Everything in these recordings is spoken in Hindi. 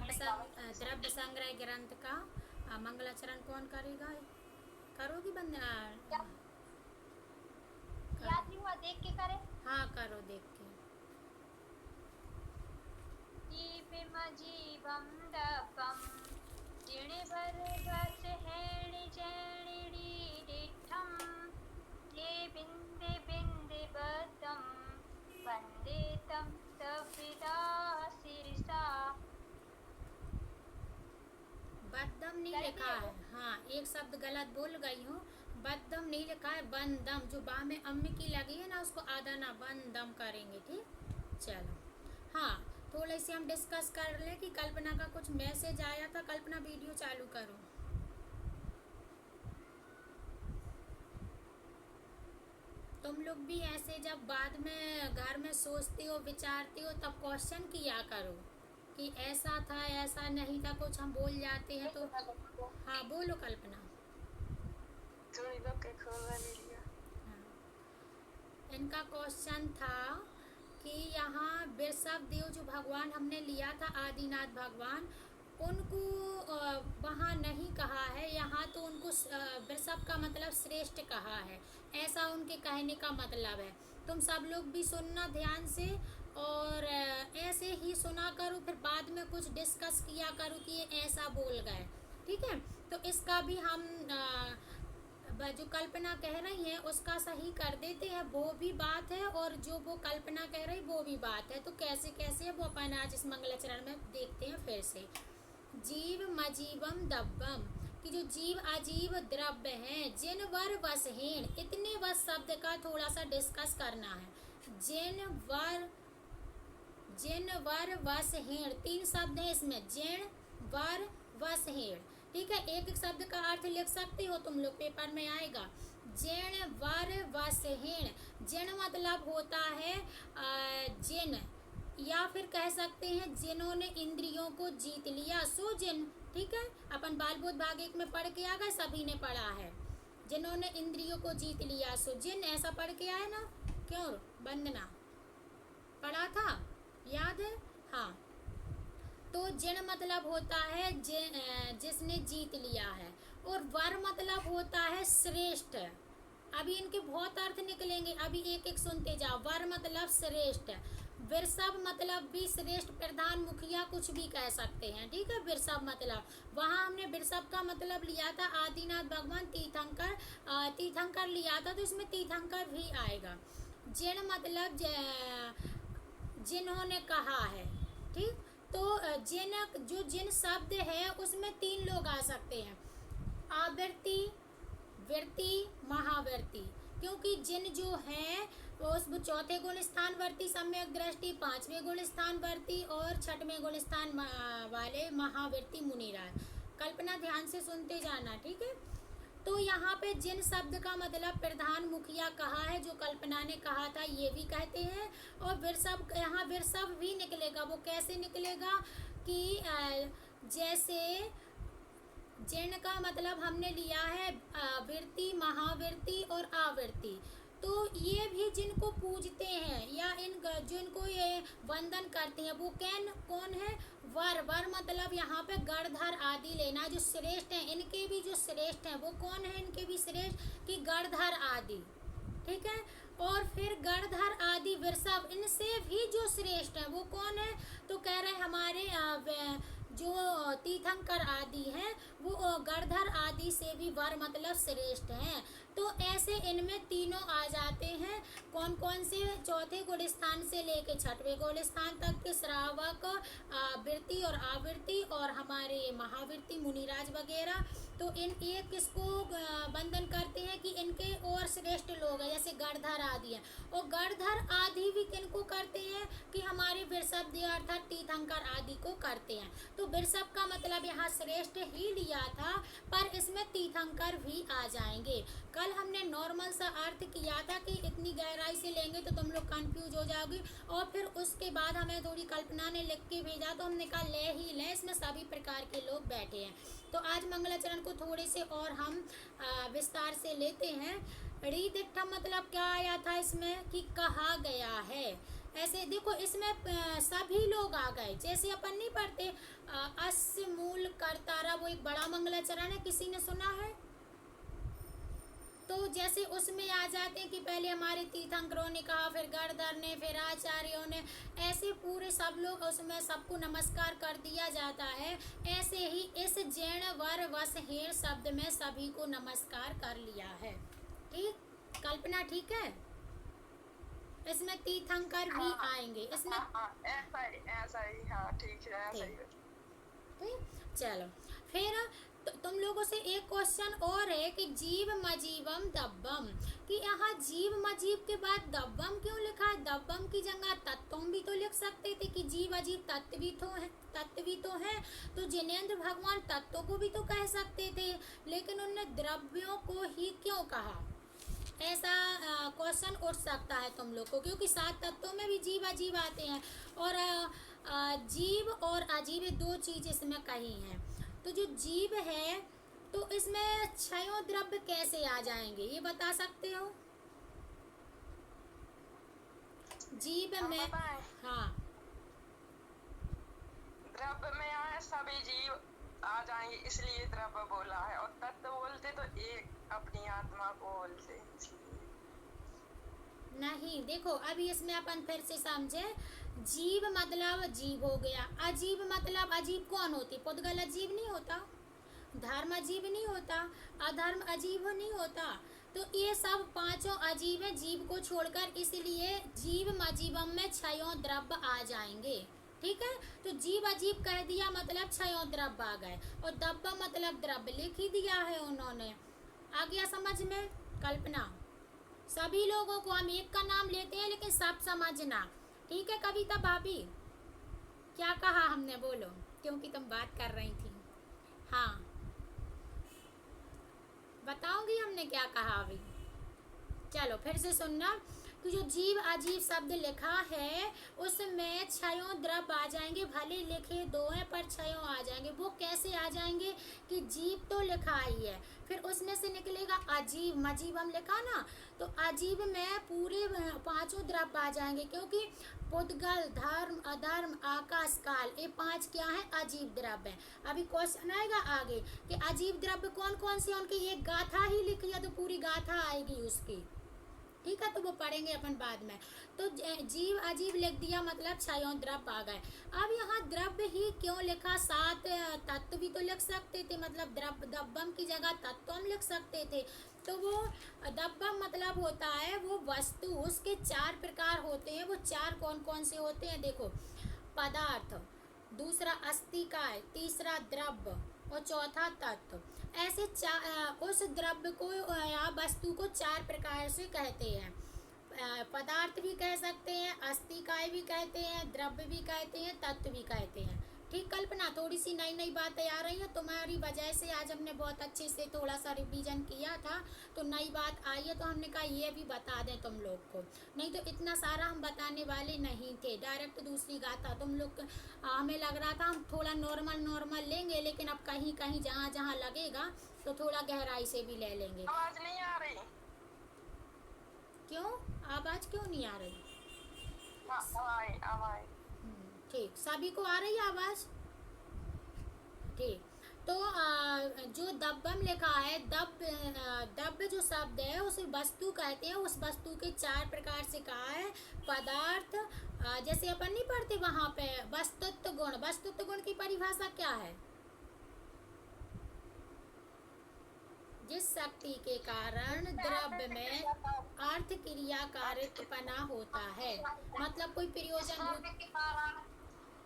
द्रव्य संग्रह ग्रंथ का मंगलाचरण कौन करेगा? करोगी बंदना? याद नहीं हुआ, देख के करे। हाँ करो देख के। दीपिम जीवम दपम जिणिवर वस हेणि जैणिडी डिठम ये बिंदे बिंदे बदम वंदे तम सविदा सिरसा। बद्दम नहीं लिखा है, हाँ एक शब्द गलत बोल गई हूँ। बद्दम नहीं लिखा है, बंदम। जो बा में अम्म की लगी है ना, उसको आधा ना बंदम करेंगे, ठीक। चलो हाँ, थोड़े से हम डिस्कस कर ले कि कल्पना का कुछ मैसेज आया था। कल्पना वीडियो चालू करो। तुम लोग भी ऐसे जब बाद में घर में सोचते हो विचारते हो तब क्वेश्चन किया करो कि ऐसा था ऐसा नहीं था, कुछ हम बोल जाते हैं तो। हाँ बोलो कल्पना। हाँ, इनका क्वेश्चन था कि यहाँ वृषभ देव जो भगवान हमने लिया था आदिनाथ भगवान, उनको वहाँ नहीं कहा है, यहाँ तो उनको वृषभ का मतलब श्रेष्ठ कहा है, ऐसा उनके कहने का मतलब है। तुम सब लोग भी सुनना ध्यान से और ऐसे ही सुना करो, फिर बाद में कुछ डिस्कस किया करो कि ये ऐसा बोल गए, ठीक है। तो इसका भी हम जो कल्पना कह रही है उसका सही कर देते हैं, वो भी बात है, और जो वो कल्पना कह रही वो भी बात है। तो कैसे कैसे है वो अपन आज इस मंगलाचरण में देखते हैं फिर से। जीव मजीवम दब्बम, कि जो जीव अजीव द्रव्य हैं, जिन वर वसहीन, इतने वस शब्द का थोड़ा सा डिस्कस करना है। जिन वर वसहीन, 3 शब्द है इसमें, जिन वर वसहीन, ठीक है। एक एक शब्द का अर्थ लिख सकते हो तुम लोग, पेपर में आएगा। जिन वर वसहीन, जिन मतलब होता है जिन, या फिर कह सकते हैं जिन्होंने इंद्रियों को जीत लिया, सो जिन, ठीक है। अपन बाल बोध भाग 1 में पढ़ के आ गए, सभी ने पढ़ा है। जिन्होंने इंद्रियों को जीत लिया सो जिन, ऐसा पढ़ के आए ना? क्यों वंदना, पढ़ा था, याद है? हाँ, तो जिन मतलब होता है जिसने जीत लिया है, और वर मतलब होता है श्रेष्ठ। अभी इनके बहुत अर्थ निकलेंगे, अभी एक एक सुनते जाओ। वर मतलब श्रेष्ठ, वृषभ मतलब भी श्रेष्ठ, प्रधान, मुखिया, कुछ भी कह सकते हैं, ठीक है। वृषभ मतलब, वहाँ हमने वृषभ का मतलब लिया था आदिनाथ भगवान, तीर्थंकर, तीर्थंकर लिया था, तो इसमें तीर्थंकर भी आएगा। जिन मतलब जिन्होंने कहा है, ठीक। तो जिन, जो जिन शब्द है उसमें 3 लोग आ सकते हैं, आवृत्ति, वृत्ति, महावृत्ति। क्योंकि जिन जो है उस 4थे गुण स्थान वर्ती, सम्यक दृष्टि 5वें गुण स्थान वर्ती, और 6वें गुण स्थान वाले महावृत्ति मुनिराज। कल्पना ध्यान से सुनते जाना, ठीक है। तो यहाँ पे जिन शब्द का मतलब प्रधान, मुखिया कहा है, जो कल्पना ने कहा था, ये भी कहते हैं। और वृषभ, यहाँ वृषभ भी निकलेगा। वो कैसे निकलेगा कि जैसे जिन का मतलब हमने लिया है वृत्ति, महावृत्ति और आवृत्ति, तो ये भी जिनको पूजते हैं या जिनको ये वंदन करते हैं, वो कौन है? वर। वर मतलब यहाँ पे गणधर आदि लेना, जो श्रेष्ठ हैं, इनके भी जो श्रेष्ठ हैं वो कौन है? इनके भी श्रेष्ठ कि गणधर आदि, ठीक है। और फिर गणधर आदि वृषभ, इनसे भी जो श्रेष्ठ है वो कौन है? तो कह रहे हमारे जो तीर्थंकर आदि हैं वो गणधर आदि से भी वर मतलब श्रेष्ठ हैं। तो ऐसे इनमें तीनों आ जाते हैं। कौन कौन से? 4थे गुण स्थान से लेके 6वें गुण स्थान तक के श्रावक, वृत्ति और आवृत्ति, और हमारे महावृत्ति, मुनिराज वगैरह। तो इन एक किसको वंदन करते हैं कि इनके और श्रेष्ठ लोग हैं, जैसे गणधर आदि हैं। और गणधर आदि भी किनको करते हैं कि हमारे वृषभ देव अर्थात तीर्थंकर आदि को करते हैं। तो वृषभ का मतलब यहाँ श्रेष्ठ ही लिया था, पर इसमें तीर्थंकर भी आ जाएंगे। कल हमने नॉर्मल सा अर्थ किया था कि इतनी गहराई से लेंगे तो तुम लोग कंफ्यूज हो जाओगे, और फिर उसके बाद हमें थोड़ी कल्पना ने लिख के भेजा, तो हमने कहा ले ही ले, इसमें सभी प्रकार के लोग बैठे हैं। तो आज मंगलाचरण को थोड़े से और हम विस्तार से लेते हैं। रीदिठम मतलब क्या आया था इसमें कि कहा गया है। ऐसे देखो, इसमें सभी लोग आ गए, जैसे अपन नहीं पढ़ते अस्य मूल करतारा, वो एक बड़ा मंगलाचरण है, किसी ने सुना है? तो जैसे उसमें आ जाते हैं कि पहले हमारे तीर्थंकरों ने कहा, फिर गणधर ने, फिर आचार्यों ने, ऐसे पूरे सब लोग उसमें सबको नमस्कार कर दिया जाता है। ऐसे ही इस जैन वर वस हेर शब्द में सभी को नमस्कार कर लिया है। ठीक, कल्पना ठीक है? इसमें तीर्थंकर भी हाँ आएंगे इसमें। हाँ, ऐसा ही हाँ, ठीक है, ऐसा ही है। ठीक, चलो फिर तुम लोगों से एक क्वेश्चन और है कि जीव मजीवम दब्बम, कि यहाँ जीव मजीव के बाद दब्बम क्यों लिखा है? दब्बम की जगह तत्वम भी तो लिख सकते थे कि जीव अजीब तत्व भी तो है। तो जिनेंद्र भगवान तत्वों को भी तो कह सकते थे, लेकिन उनने द्रव्यों को ही क्यों कहा? ऐसा क्वेश्चन उठ सकता है तुम लोग को, क्योंकि 7 तत्वों में भी जीव अजीब आते हैं, और जीव और अजीब ये 2 चीज इसमें कही हैं। तो जो जीव है तो इसमें क्षयो द्रव्य कैसे आ जाएंगे, ये बता सकते हो? जीव हम में, बताएं? हाँ, द्रव्य में आए सभी जीव आ जाएंगे, इसलिए द्रव्य बोला है। और तत्व बोलते तो एक अपनी आत्मा को बोलते, इसलिए। नहीं, देखो अभी इसमें अपन फिर से समझे। जीव मतलब जीव हो गया, अजीब मतलब अजीब कौन होती? पुद्गल अजीब नहीं होता, धर्म अजीब नहीं होता, अधर्म अजीब नहीं होता। तो ये सब 5 अजीब है जीव को छोड़कर, इसलिए जीव मजीवम में 6 द्रव्य आ जाएंगे। ठीक है, तो जीव अजीब कह दिया मतलब 6 द्रव्य आ गए, और दब्बा मतलब द्रव्य लिख ही दिया है उन्होंने। आ गया समझ में? कल्पना, सभी लोगों को हम एक का नाम लेते हैं, लेकिन सब समझना। ठीक है कविता भाभी, क्या कहा हमने, बोलो, क्योंकि तुम बात कर रही थी। हाँ, बताऊंगी हमने क्या कहा अभी। चलो फिर से सुनना कि जो जीव अजीब शब्द लिखा है उसमें 6 द्रव्य आ जाएंगे, भले लिखे 2 हैं पर 6 आ जाएंगे। वो कैसे आ जाएंगे कि जीव तो लिखा ही है, फिर उसमें से निकलेगा अजीब, मजीब हम लिखा ना, तो अजीब में पूरे 5 द्रव्य आ जाएंगे, क्योंकि पुद्गल, धर्म, अधर्म, आकाश, काल, ये 5 क्या है? अजीब द्रव्य है। अभी क्वेश्चन आएगा आगे कि अजीब द्रव्य कौन कौन से, उनकी एक गाथा ही लिखी है तो पूरी गाथा आएगी उसकी। ठीक है, तो वो पढ़ेंगे अपन बाद में। तो जीव अजीब लिख दिया मतलब 6 द्रव्य आ गए। अब यहाँ द्रव्य ही क्यों लिखा? 7 तत्व भी तो लिख सकते थे, मतलब द्रव्य, दब्बम की जगह तत्व हम लिख सकते थे। तो वो दब्बम मतलब होता है वो वस्तु, उसके 4 प्रकार होते हैं। वो 4 कौन कौन से होते हैं? देखो, पदार्थ, दूसरा अस्थिकाय, तीसरा द्रव्य और चौथा तत्व। ऐसे उस द्रव्य को या वस्तु को 4 प्रकार से कहते हैं। पदार्थ भी कह सकते हैं, अस्थिकाय भी कहते हैं, द्रव्य भी कहते हैं, तत्व भी कहते हैं। ठीक कल्पना, थोड़ी सी नई नई बातें आ रही हैं तुम्हारी वजह से। आज हमने बहुत अच्छे से थोड़ा सा रिवीजन किया था, तो नई बात आई है तो हमने कहा ये भी बता दें तुम लोग को, नहीं तो इतना सारा हम बताने वाले नहीं थे। डायरेक्ट दूसरी गाथा तुम लोग, हमें लग रहा था हम थोड़ा नॉर्मल लेंगे, लेकिन अब कहीं कहीं जहाँ जहाँ लगेगा तो थोड़ा गहराई से भी ले लेंगे। आवाज नहीं आ रही? क्यों आवाज क्यों नहीं आ रही? आवाज ठीक, सभी को आ रही है आवाज? ठीक, तो जो दब्बम लिखा है, दब्ब जो शब्द है उसे वस्तु कहते हैं। उस वस्तु के 4 प्रकार से कहा है। पदार्थ, जैसे अपन नहीं पढ़ते वहां पे वस्तुत्व गुण, वस्तुत्व गुण की परिभाषा क्या है? जिस शक्ति के कारण द्रव्य में अर्थ क्रिया कारितपना होता है, मतलब कोई प्रयोजन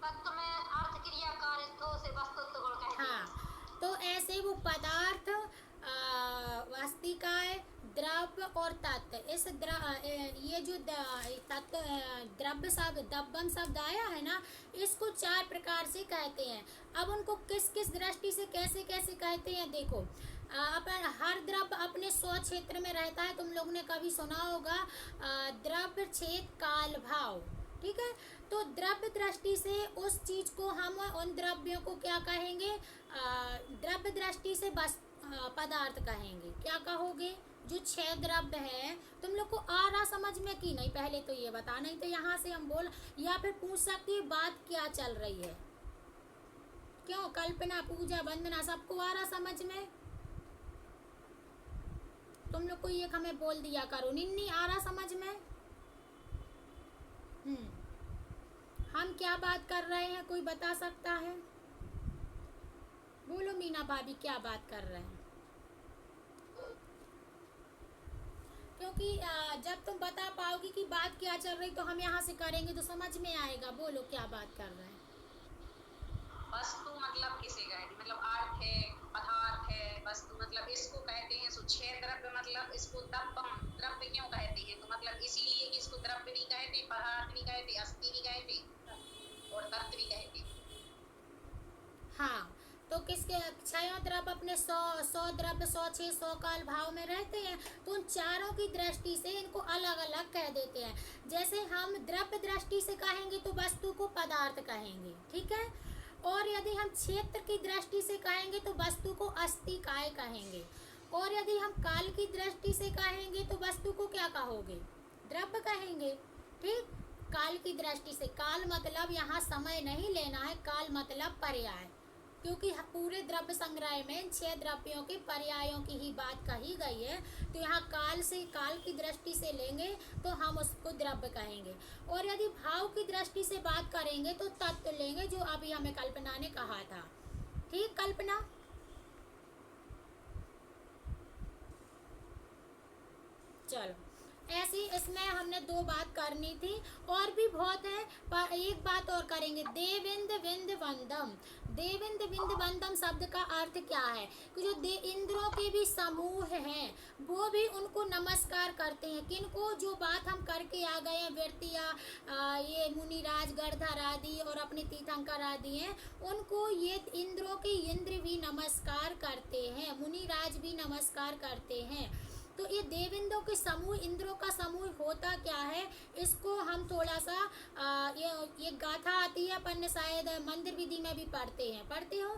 तत्व में अर्थ क्रिया कारित्व से वस्तुत्व गुण कहते हैं। हाँ, तो ऐसे वो पदार्थ, वास्तिकाय, द्रव्य और तत्व, इस ये जो तत्व द्रव्य शब्द, दब्बम शब्द आया है ना, इसको 4 प्रकार से कहते हैं। अब उनको किस किस दृष्टि से कैसे कैसे कहते हैं, देखो, अपन हर द्रव्य अपने स्व क्षेत्र में रहता है। तुम लोग ने कभी सुना होगा द्रव्य छेद काल भाव। ठीक है, तो द्रव्य दृष्टि से उस चीज को हम, उन द्रव्यों को क्या कहेंगे? द्रव्य दृष्टि से बस पदार्थ कहेंगे। क्या कहोगे? जो 6 द्रव्य है, तुम लोग को आ रहा समझ में कि नहीं? पहले तो ये बता, नहीं तो यहाँ से हम बोल, या फिर पूछ सकती है बात क्या चल रही है। क्यों? कल्पना, पूजा, वंदना सबको आ रहा समझ में? तुम लोग कोई एक हमें बोल दिया करो, निन्नी आ रहा समझ में? हम क्या बात कर रहे हैं, कोई बता सकता है? बोलो मीना भाभी, क्या बात कर रहे हैं? क्योंकि जब तुम बता पाओगी कि बात क्या चल रही तो हम यहाँ से करेंगे तो समझ में आएगा। बोलो क्या बात कर रहे हैं? वस्तु मतलब किसे कहते, मतलब अर्थ है, पदार्थ है, वस्तु मतलब इसको कहते हैं। सो छह द्रव्य मतलब इसको द्रव्य क्यों कहते हैं? तो मतलब इसीलिए कि इसको द्रव्य भी कहते, पदार्थ भी कहते, अस्थि भी कहते और तत्व भी कहते। हाँ, तो किसके छयों द्रव्य अपने 100 द्रव्य 100 काल भाव में रहते हैं, तो उन चारों की दृष्टि से इनको अलग अलग कह देते हैं। जैसे हम द्रव्य दृष्टि से कहेंगे तो वस्तु को पदार्थ कहेंगे, ठीक है। और यदि हम क्षेत्र की दृष्टि से कहेंगे तो वस्तु को अस्थिकाय कहेंगे। और यदि हम काल की दृष्टि से कहेंगे तो वस्तु को क्या कहोगे? द्रव्य कहेंगे, ठीक। काल की दृष्टि से, काल मतलब यहाँ समय नहीं लेना है, काल मतलब पर्याय, क्योंकि पूरे द्रव्य संग्रह में 6 द्रव्यों के पर्यायों की ही बात कही गई है। तो यहाँ काल से, काल की दृष्टि से लेंगे तो हम उसको द्रव्य कहेंगे। और यदि भाव की दृष्टि से बात करेंगे तो तत्व लेंगे, जो अभी हमें कल्पना ने कहा था, ठीक। कल्पना, चलो ऐसी इसमें हमने 2 बात करनी थी, और भी बहुत है पर एक बात और करेंगे। देविंद विंद वंदम, देविंद विंद वंदम शब्द का अर्थ क्या है? कि जो इंद्रों के भी समूह हैं वो भी उनको नमस्कार करते हैं। किनको? जो बात हम करके आ गए हैं, वृत्तिया, ये मुनिराज, गणधर आदि और अपने तीर्थंकर आदि हैं, उनको ये इंद्रों के इंद्र भी नमस्कार करते हैं, मुनिराज भी नमस्कार करते हैं। तो ये देवेंद्रों के समूह, इंद्रों का समूह होता क्या है, इसको हम थोड़ा सा ये गाथा आती है, अपन शायद मंदिर विधि में भी पढ़ते हैं, पढ़ते हो?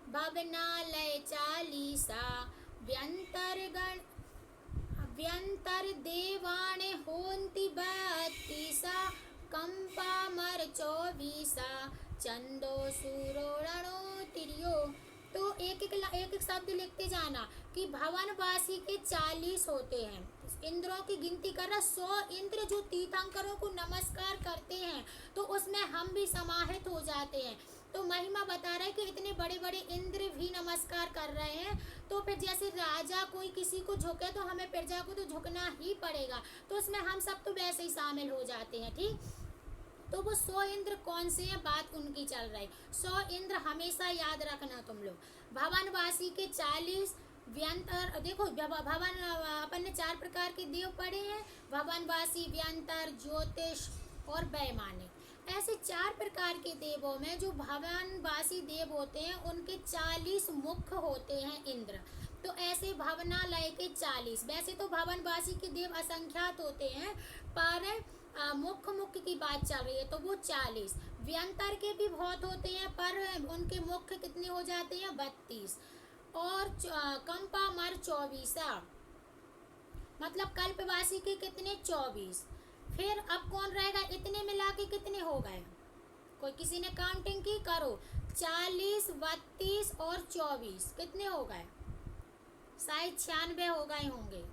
भवना लय चालीसा व्यंतर देवाने होंति 32 कंपा मर 24 चंदो सूरोणो तिरियो। तो एक एक शब्द लिखते जाना कि भवनवासी के 40 होते हैं। इंद्रों की गिनती कर रहा, 100 इंद्र जो तीर्थंकरों को नमस्कार करते हैं, तो उसमें हम भी समाहित हो जाते हैं। तो महिमा बता रहा है कि इतने बड़े बड़े इंद्र भी नमस्कार कर रहे हैं। तो फिर जैसे राजा कोई किसी को झुके तो हमें प्रजा को तो झुकना ही पड़ेगा, तो उसमें हम सब तो वैसे ही शामिल हो जाते हैं, ठीक। तो वो 100 इंद्र कौन से हैं, बात उनकी चल रही। 100 इंद्र हमेशा याद रखना तुम लोग। भवनवासी के 40 व्यंतर, देखो भवन अपन ने 4 प्रकार के देव पढ़े हैं, भवनवासी, व्यंतर, ज्योतिष और वैमानिक। ऐसे 4 प्रकार के देवों में जो भवनवासी देव होते हैं उनके 40 मुख्य होते हैं इंद्र। तो ऐसे भवनालय के 40, वैसे तो भवनवासी के देव असंख्यात होते हैं, पर मुख्य की बात चल रही है तो वो 40। व्यंतर के भी बहुत होते हैं पर उनके मुख्य कितने हो जाते हैं, 32। और कंपा मर 24, मतलब कल्पवासी के कितने, 24। फिर अब कौन रहेगा, इतने मिला के कितने हो गए? कोई किसी ने काउंटिंग की, करो। 40, 32 और 24 कितने हो गए? शायद 96 हो गए होंगे,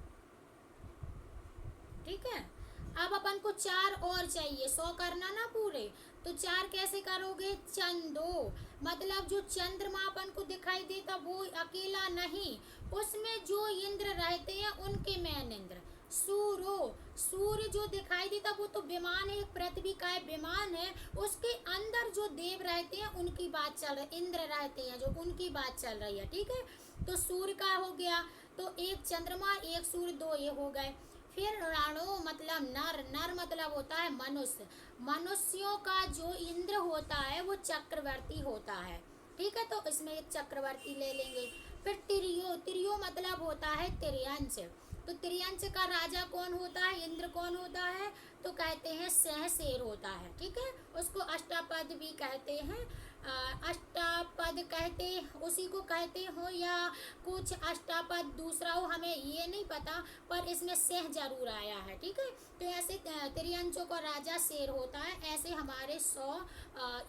ठीक है। अब अपन को 4 और चाहिए, 100 करना ना पूरे, तो 4 कैसे करोगे? चंदो, मतलब जो चंद्रमा अपन को दिखाई देता वो अकेला नहीं, उसमें जो इंद्र रहते हैं उनके मैन इंद्र। सूर्य जो दिखाई देता वो तो विमान है, एक पृथ्वी का विमान है, उसके अंदर जो देव रहते हैं उनकी बात चल रही, इंद्र रहते हैं जो, उनकी बात चल रही है, ठीक है। तो सूर्य का हो गया, तो एक चंद्रमा एक सूर्य, 2 ये हो गए। फिर राणो मतलब नर मतलब होता है मनुष्य। मनुष्यों का जो इंद्र होता है वो चक्रवर्ती होता है, ठीक है। तो इसमें एक चक्रवर्ती ले लेंगे। फिर तिरियो मतलब होता है तिर्यंश। तो तिर्यंश का राजा कौन होता है, इंद्र कौन होता है, तो कहते हैं सहसेर होता है, ठीक है। उसको अष्टापद भी कहते हैं। अष्टापद कहते उसी को कहते हो या कुछ अष्टापद दूसरा हो, हमें ये नहीं पता, पर इसमें सेह जरूर आया है। ठीक है, तो ऐसे त्रियंचों का राजा शेर होता है, ऐसे हमारे 100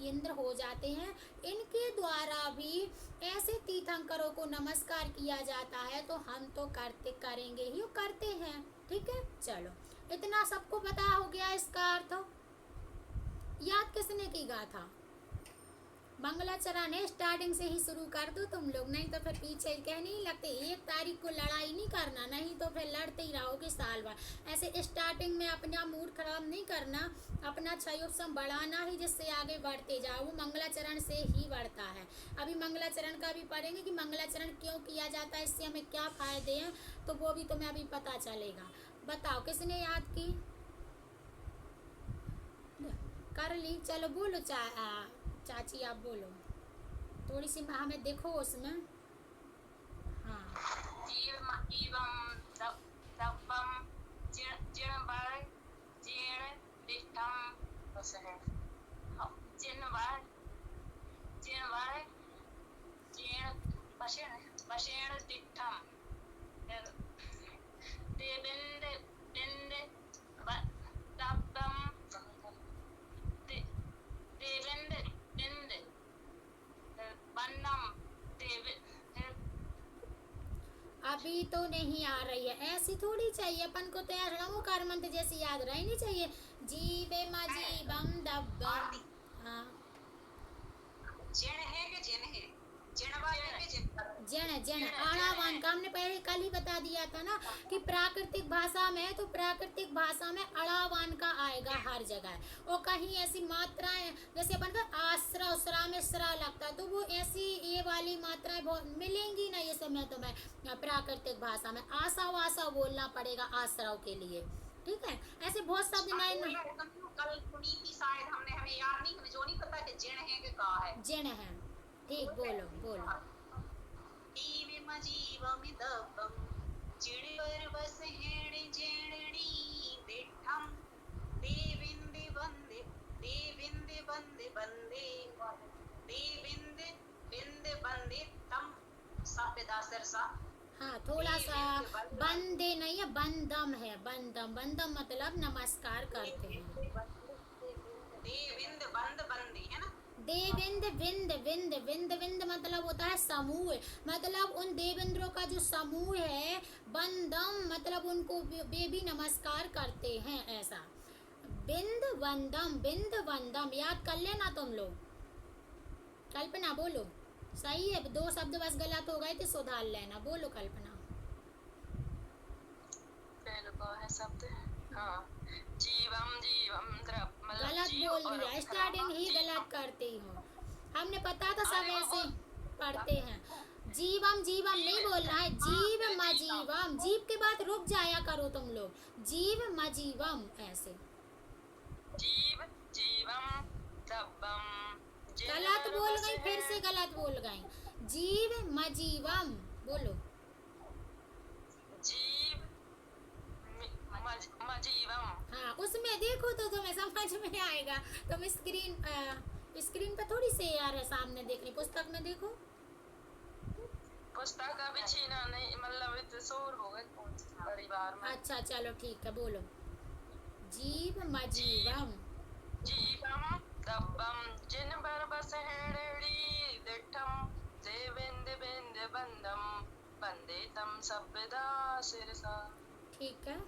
इंद्र हो जाते हैं। इनके द्वारा भी ऐसे तीर्थंकरों को नमस्कार किया जाता है, तो हम तो करेंगे ही, करते हैं। ठीक है, चलो इतना सबको पता हो गया इसका अर्थ। याद किसने की गाथा? मंगलाचरण है, स्टार्टिंग से ही शुरू कर दो तुम लोग, नहीं तो फिर पीछे कहने ही लगते। 1 तारीख को लड़ाई नहीं करना, नहीं तो फिर लड़ते ही रहोगे साल भर। ऐसे स्टार्टिंग में अपना मूड खराब नहीं करना, अपना क्षयोत्सव बढ़ाना ही, जिससे आगे बढ़ते जाओ। वो मंगलाचरण से ही बढ़ता है। अभी मंगलाचरण का भी पढ़ेंगे कि मंगलाचरण क्यों किया जाता है, इससे हमें क्या फायदे हैं, तो वो भी तुम्हें अभी पता चलेगा। बताओ किसने याद की? कर ली, चलो बोलो चाची आप बोलो, थोड़ी सी हमें देखो उसमें। हाँ, अभी तो नहीं आ रही है, ऐसी थोड़ी चाहिए अपन को, तो यार नमोकार मंत्र जैसी याद रहनी चाहिए। जीवे मा जीवम दब्बम। हाँ, जन है कि जन है, जनवा है कि जन, जन आड़ावान का हमने पहले कल ही बता दिया था ना कि प्राकृतिक भाषा में, तो प्राकृतिक भाषा में अड़ावान का आएगा हर जगह। और कहीं ऐसी मात्राएं जैसे अपन का आश्रा उसरा में सरा लगता है, तो वो ऐसी ये वाली मात्राएं बहुत मिलेंगी ना ये समय तुम्हें प्राकृतिक भाषा में। आशा वासा बोलना पड़ेगा आश्रव के लिए। ठीक है, ऐसे बहुत शब्द नए कल सुनी थी शायद हमने, हमें याद नहीं, हमें जो नहीं पता कि जन है कि का है। जन है, ठीक, बोलो बोलो। जीवम जीवम दब्बम जिणवर बस हेण जेणणी दिठम देविंदे वंदे देविंदे वंदे वंदे देविंदे विंदे वंदे तम सभ्यदासर सा। हाँ, थोड़ा सा बंदे नहीं है, बंदम है, बंदम। बंदम मतलब नमस्कार करते हैं। देविंद बंद बंदी है ना, देविंद विंद विंद विंद विंद मतलब होता है समूह, मतलब उन देवेंद्रों का जो समूह है। बंदम मतलब उनको वे भी नमस्कार करते हैं, ऐसा। बिंद वंदम, बिंद वंदम याद कर लेना तुम लोग। कल्पना बोलो, सही है, 2 शब्द बस गलत हो गए थे, सुधार लेना। बोलो कल्पना। है शब्द, हाँ, जीवम जीवम गलत बोल दिया, स्टार्टिंग ही गलत करते हो। हमने पता था सब ऐसे पढ़ते हैं। जीवम जीवम नहीं बोलना है, जीव मजीवम। जीव के बाद रुक जाया करो तुम लोग, जीव मजीवम ऐसे। जीव जीवम दब्बम। गलत बोल गई, फिर से गलत बोल गई। जीव मजीवम बोलो। जीव मजीवम। हाँ, उसमें देखो तो तुम्हें समझ में आएगा। तुम स्क्रीन पे थोड़ी से यार है सामने देखनी, पुस्तक में देखो। पुस्तक अभी छीना नहीं, मतलब इतने शोर हो गए परिवार में। अच्छा चलो ठीक है, बोलो। जीव मजीवम। जीवम दब्बम जिनवर बस हेणड़ी दिठम देविंद बिंद बंदम बंदे तम सभ्यदा सिरसा। ठीक है,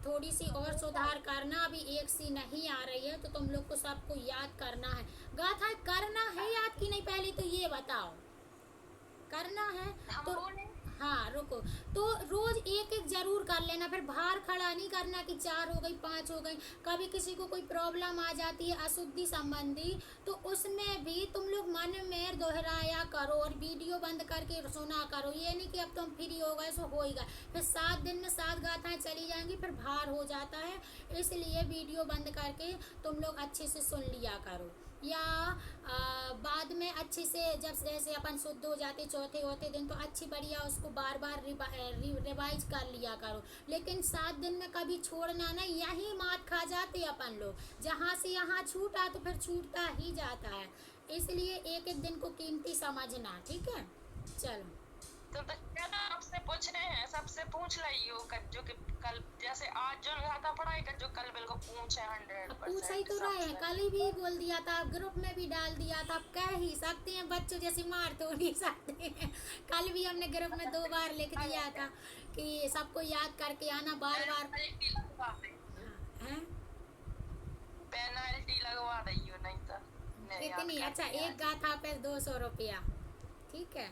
थोड़ी सी और सुधार करना, अभी एक सी नहीं आ रही है, तो तुम लोग को सबको याद करना है। गाथा करना है याद की नहीं, पहले तो ये बताओ। करना है तो हाँ रुको, तो रोज एक एक जरूर कर लेना, फिर बाहर खड़ा नहीं करना कि 4 हो गई 5 हो गई। कभी किसी को कोई प्रॉब्लम आ जाती है अशुद्धि संबंधी, तो उसमें भी तुम लोग मन में दोहराया करो और वीडियो बंद करके सुना करो। ये नहीं कि अब तुम फ्री हो गए सो होएगा, फिर 7 दिन में 7 गाथाएं चली जाएंगी, फिर भार हो जाता है। इसलिए वीडियो बंद करके तुम लोग अच्छे से सुन लिया करो। या बाद में अच्छे से जब जैसे अपन शुद्ध हो जाते चौथे होते दिन तो अच्छी बढ़िया उसको बार बार रिवाइज कर लिया करो। लेकिन 7 दिन में कभी छोड़ना नहीं, यही मात खा जाते अपन लोग, जहाँ से यहाँ छूटा तो फिर छूटता ही जाता है। इसलिए एक एक दिन को कीमती समझना, ठीक है। चलो तो क्या ना आपसे पूछ रहे हैं, सबसे पूछ लियो जो कि कल जैसे आज जो रहा था पढ़ाई का, जो कल बिल्कुल पूछे 100%। पूछ ही तो रहे हैं, कल ही भी बोल दिया था, ग्रुप में भी डाल दिया था। आप कह ही सकते हैं, बच्चों जैसे मार तो नहीं सकते हैं। कल भी हमने ग्रुप में 2 बार लिख दिया था कि सबको याद करके आना बार बार। हैं पेनल्टी लगवा दियो नहीं तो कितनी? अच्छा, एक गाथा पे 200 रुपया, ठीक है।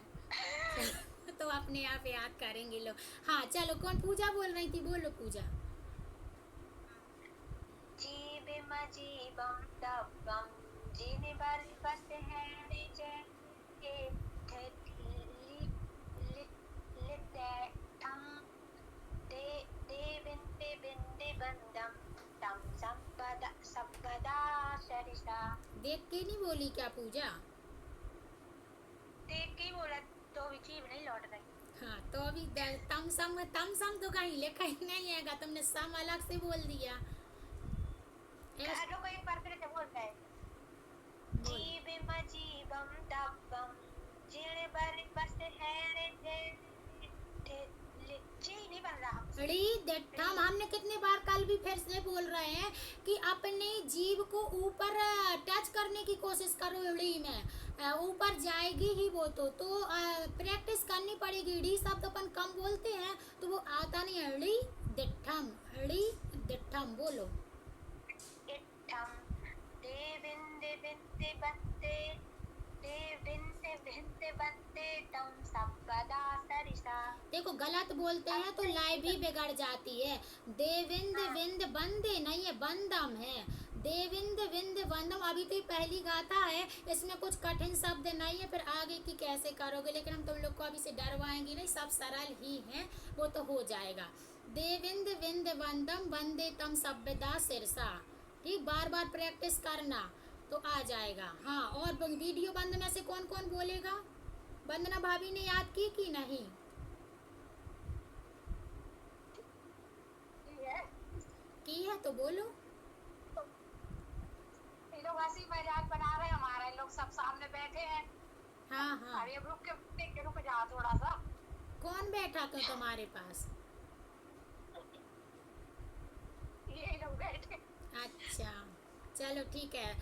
तो अपने आप याद करेंगे लोग। हाँ चलो, कौन पूजा बोल रही थी? बोलो पूजा। जीविम जीवम तवम जीने बार बस है निजे के लिटम दे देविंदे बिंदे बंदम तम संपदा शरिषा। देख के नहीं बोली क्या पूजा? देख के ही बोला तो भी जीव नहीं लौट रही। हाँ तो अभी तम सम तो कहीं लिखा ही नहीं है, तुमने सम अलग से बोल दिया। को एक बार फिर से बोलता है, जीविम जीवम तवम जीने बार बस है जी नहीं बन रहा। हमने कितने बार कल भी फिर से बोल रहे हैं कि अपने जीव को ऊपर टच करने की कोशिश करो। ड़ी में ऊपर जाएगी ही वो तो प्रैक्टिस करनी पड़ेगी। डी शब्द अपन कम बोलते हैं तो वो आता नहीं है। ड़ी दिठम बोलो। इठम देविंदे बिंदे बंदे देविंदे बिंदे बंदे तम संपदा सरिषा। देखो गलत बोलते हैं तो लाइ भी बिगड़ जाती है। देविंद विंद बंदे नहीं है, बंदम है। देविंद विंद बंदम। अभी तो ये पहली गाथा है, इसमें कुछ कठिन शब्द नहीं है, फिर आगे की कैसे करोगे। लेकिन हम तुम लोग को अभी से डरवाएंगे नहीं, सब सरल ही है, वो तो हो जाएगा। देविंद विंद बंदम वंदे तम सभ्यदा सिरसा। ठीक, बार बार प्रैक्टिस करना तो आ जाएगा। हाँ, और वीडियो बंद में से कौन कौन बोलेगा? वंदना भाभी ने याद की नहीं? की है तो बोलो। ये लोग हंसी मजाक बना रहे हैं, हमारे लोग सब सामने बैठे हैं। हाँ हाँ, अरे अब रुक जाओ थोड़ा सा। कौन बैठा तो तुम्हारे पास? ये लोग बैठे। अच्छा चलो ठीक है।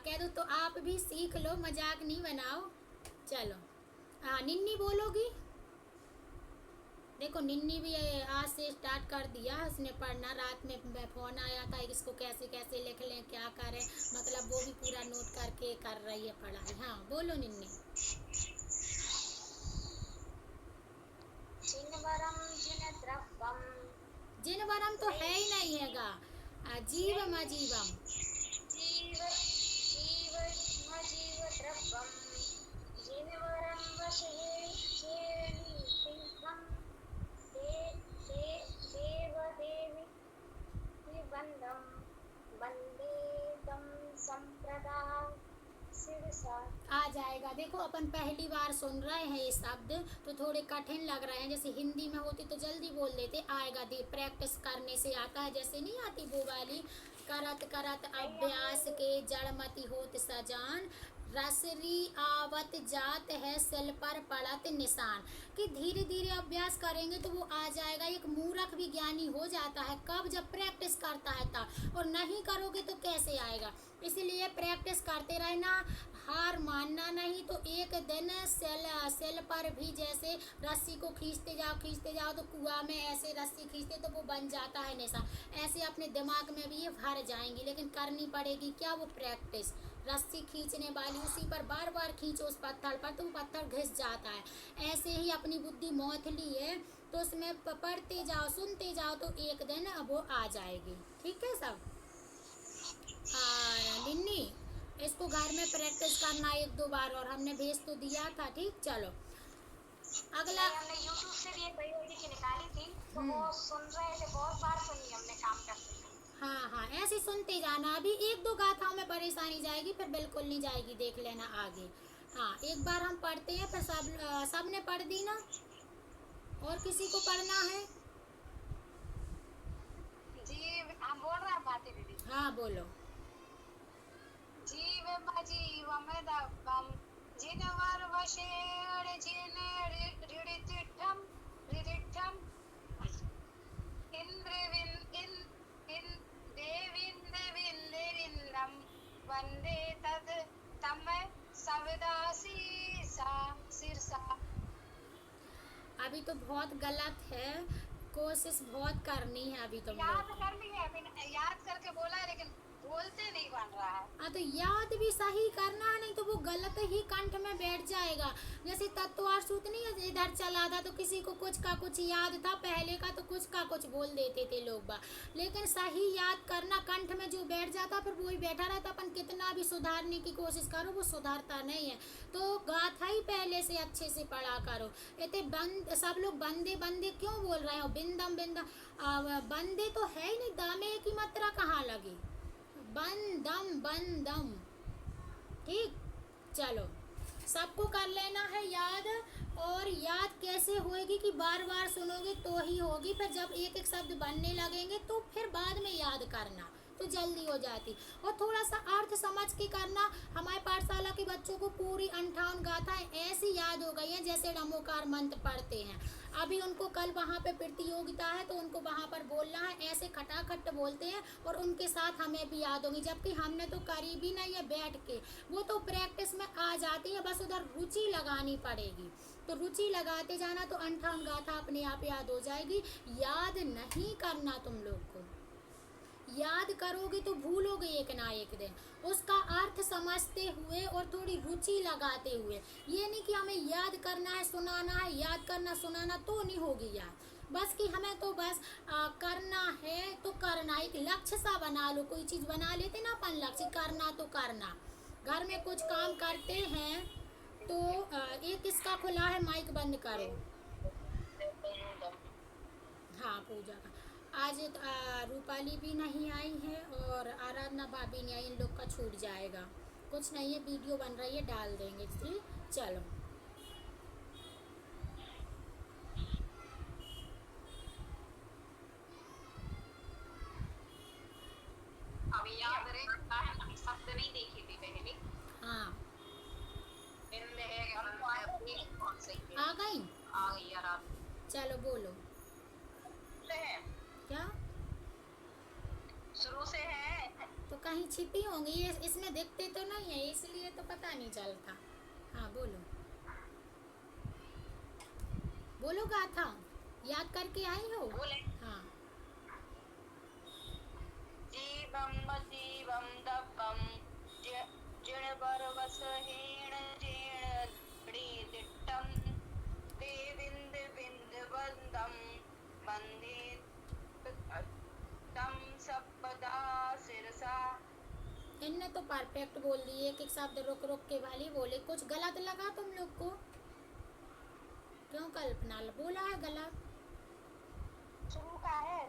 कह दो तो आप भी सीख लो, मजाक नहीं बनाओ। चलो निन्नी बोलोगी? देखो निन्नी भी आज से स्टार्ट कर दिया, उसने पढ़ना। रात में फोन आया था इसको कैसे कैसे लिख लें, क्या करें, मतलब वो भी पूरा नोट करके कर रही है पढ़ाई। हाँ बोलो निन्नी। जिनवरम तो है ही नहीं हैगा। जीवम अजीवम। आ जाएगा। देखो अपन पहली बार सुन रहे हैं ये शब्द तो थोड़े कठिन लग रहे हैं। जैसे हिंदी में होते तो जल्दी बोल देते, आएगा प्रैक्टिस करने से आता है। जैसे नहीं आती वो वाली, करत करत अभ्यास के जड़मति होत सजान, रसरी आवत जात है सिल पर पड़त निशान। कि धीरे धीरे अभ्यास करेंगे तो वो आ जाएगा। एक मूर्ख भी ज्ञानी हो जाता है कब? जब प्रैक्टिस करता है तब। और नहीं करोगे तो कैसे आएगा? इसलिए प्रैक्टिस करते रहना, हार मानना नहीं। तो एक दिन सेल पर भी जैसे रस्सी को खींचते जाओ तो कुआं में ऐसे रस्सी खींचते तो वो बन जाता है निशान। ऐसे अपने दिमाग में भी ये भर जाएंगी, लेकिन करनी पड़ेगी क्या? वो प्रैक्टिस। रस्सी खींचने वाली, उसी पर बार बार खींचो उस पत्थर पर तो वो पत्थर घिस जाता है। ऐसे ही अपनी बुद्धि मोथली है तो उसमें पढ़ते जाओ, सुनते जाओ तो एक दिन अब वो आ जाएगी। ठीक है सब? और निन्नी इसको घर में प्रैक्टिस करना 1-2 बार, और हमने भेज तो दिया था। ठीक, चलो अगला। हमने YouTube से भी एक वीडियो निकाली थी तो वो सुन रहे थे, बहुत बार सुनी हमने काम करते। हाँ हाँ, ऐसे सुनते जाना। अभी एक दो गाथाओं में परेशानी जाएगी, फिर बिल्कुल नहीं जाएगी, देख लेना आगे। हाँ, एक बार हम पढ़ते हैं, फिर सब ने पढ़ दी ना, और किसी को पढ़ना है? जी हम बोल रहे हैं भारती दीदी। हाँ बोलो। जीवम जीवम दब्बम जिनवर वशेण जिन ऋडितिठम ऋडिठम इंद्रविन इन देविंद विंदरिंदम वंदे तद तम सविदासी सा सिरसा। अभी तो बहुत गलत है, कोशिश बहुत करनी है अभी तुम याद लोग। कर लिया है, याद करके बोला है, लेकिन बोलते नहीं बन रहा है। हाँ, तो याद भी सही करना है, नहीं तो वो गलत ही कंठ में बैठ जाएगा। जैसे तत्वार सूत्र नहीं है, इधर चला था तो किसी को कुछ का कुछ याद था पहले का, तो कुछ का कुछ बोल देते थे लोग बा। लेकिन सही याद करना, कंठ में जो बैठ जाता फिर वो ही बैठा रहता। अपन कितना भी सुधारने की कोशिश करो, वो सुधारता नहीं है। तो गाथा ही पहले से अच्छे से पढ़ा करो। इतने बंद सब लोग बंदे बंदे क्यों बोल रहे हो? बिंदम बिंदम, बंदे तो है ही नहीं, दामे की मात्रा कहाँ लगी? बंदम बंदम। ठीक, चलो सबको कर लेना है याद। और याद कैसे होएगी कि बार बार सुनोगे तो ही होगी। फिर जब एक एक शब्द बनने लगेंगे तो फिर बाद में याद करना तो जल्दी हो जाती। और थोड़ा सा अर्थ समझ के करना। हमारे पाठशाला के बच्चों को पूरी 58 गाथाएं ऐसी याद हो गई हैं जैसे नमोकार मंत्र पढ़ते हैं। अभी उनको कल वहाँ पे प्रतियोगिता है, तो उनको वहाँ पर बोलना है, ऐसे खटाखट बोलते हैं और उनके साथ हमें भी याद होगी। जबकि हमने तो करी भी नहीं है बैठ के, वो तो प्रैक्टिस में आ जाती है, बस उधर रुचि लगानी पड़ेगी। तो रुचि लगाते जाना तो 58 गाथा अपने आप याद हो जाएगी। याद नहीं करना तुम लोग को, याद करोगे तो भूलोगे एक ना एक दिन। उसका अर्थ समझते हुए और थोड़ी रुचि लगाते हुए। ये नहीं कि हमें याद करना है सुनाना है, याद करना सुनाना तो नहीं होगी याद। बस कि हमें तो बस करना है तो करना, एक लक्ष्य सा बना लो। कोई चीज़ बना लेते ना अपन, लक्ष्य करना तो करना। घर में कुछ काम करते हैं तो एक किसका खुला है, माइक बंद करो। हाँ, पूजा का आज रूपाली भी नहीं आई है और आराधना भाभी नहीं आई, इन लोग का छूट जाएगा। कुछ नहीं है, वीडियो बन रही है, डाल देंगे इसलिए। चलो अभी याद रहेगा है ना, शब्द नहीं देखे थे पहले। हाँ, बिंद है कौन से आ गई। आ गई यार आप। चलो बोलो क्या। शुरू से है। तो कहीं छिपी होंगी, ये इसमें दिखते तो नहीं है, इसलिए तो पता नहीं चलता। हाँ बोलो बोलो गाथा याद करके आई हो। बोले हाँ, जीवम जीवम दब्बम जिण बरवस हीण जीण दिट्टम देविंद बिंद वंदम वंदे तम सपदा सिरसा। इनने तो परफेक्ट बोल दिए, एक एक शब्द रुक रुक के वाली बोले। कुछ गलत लगा तुम लोग को? क्यों कल्पना बोला है गलत? शुरू का है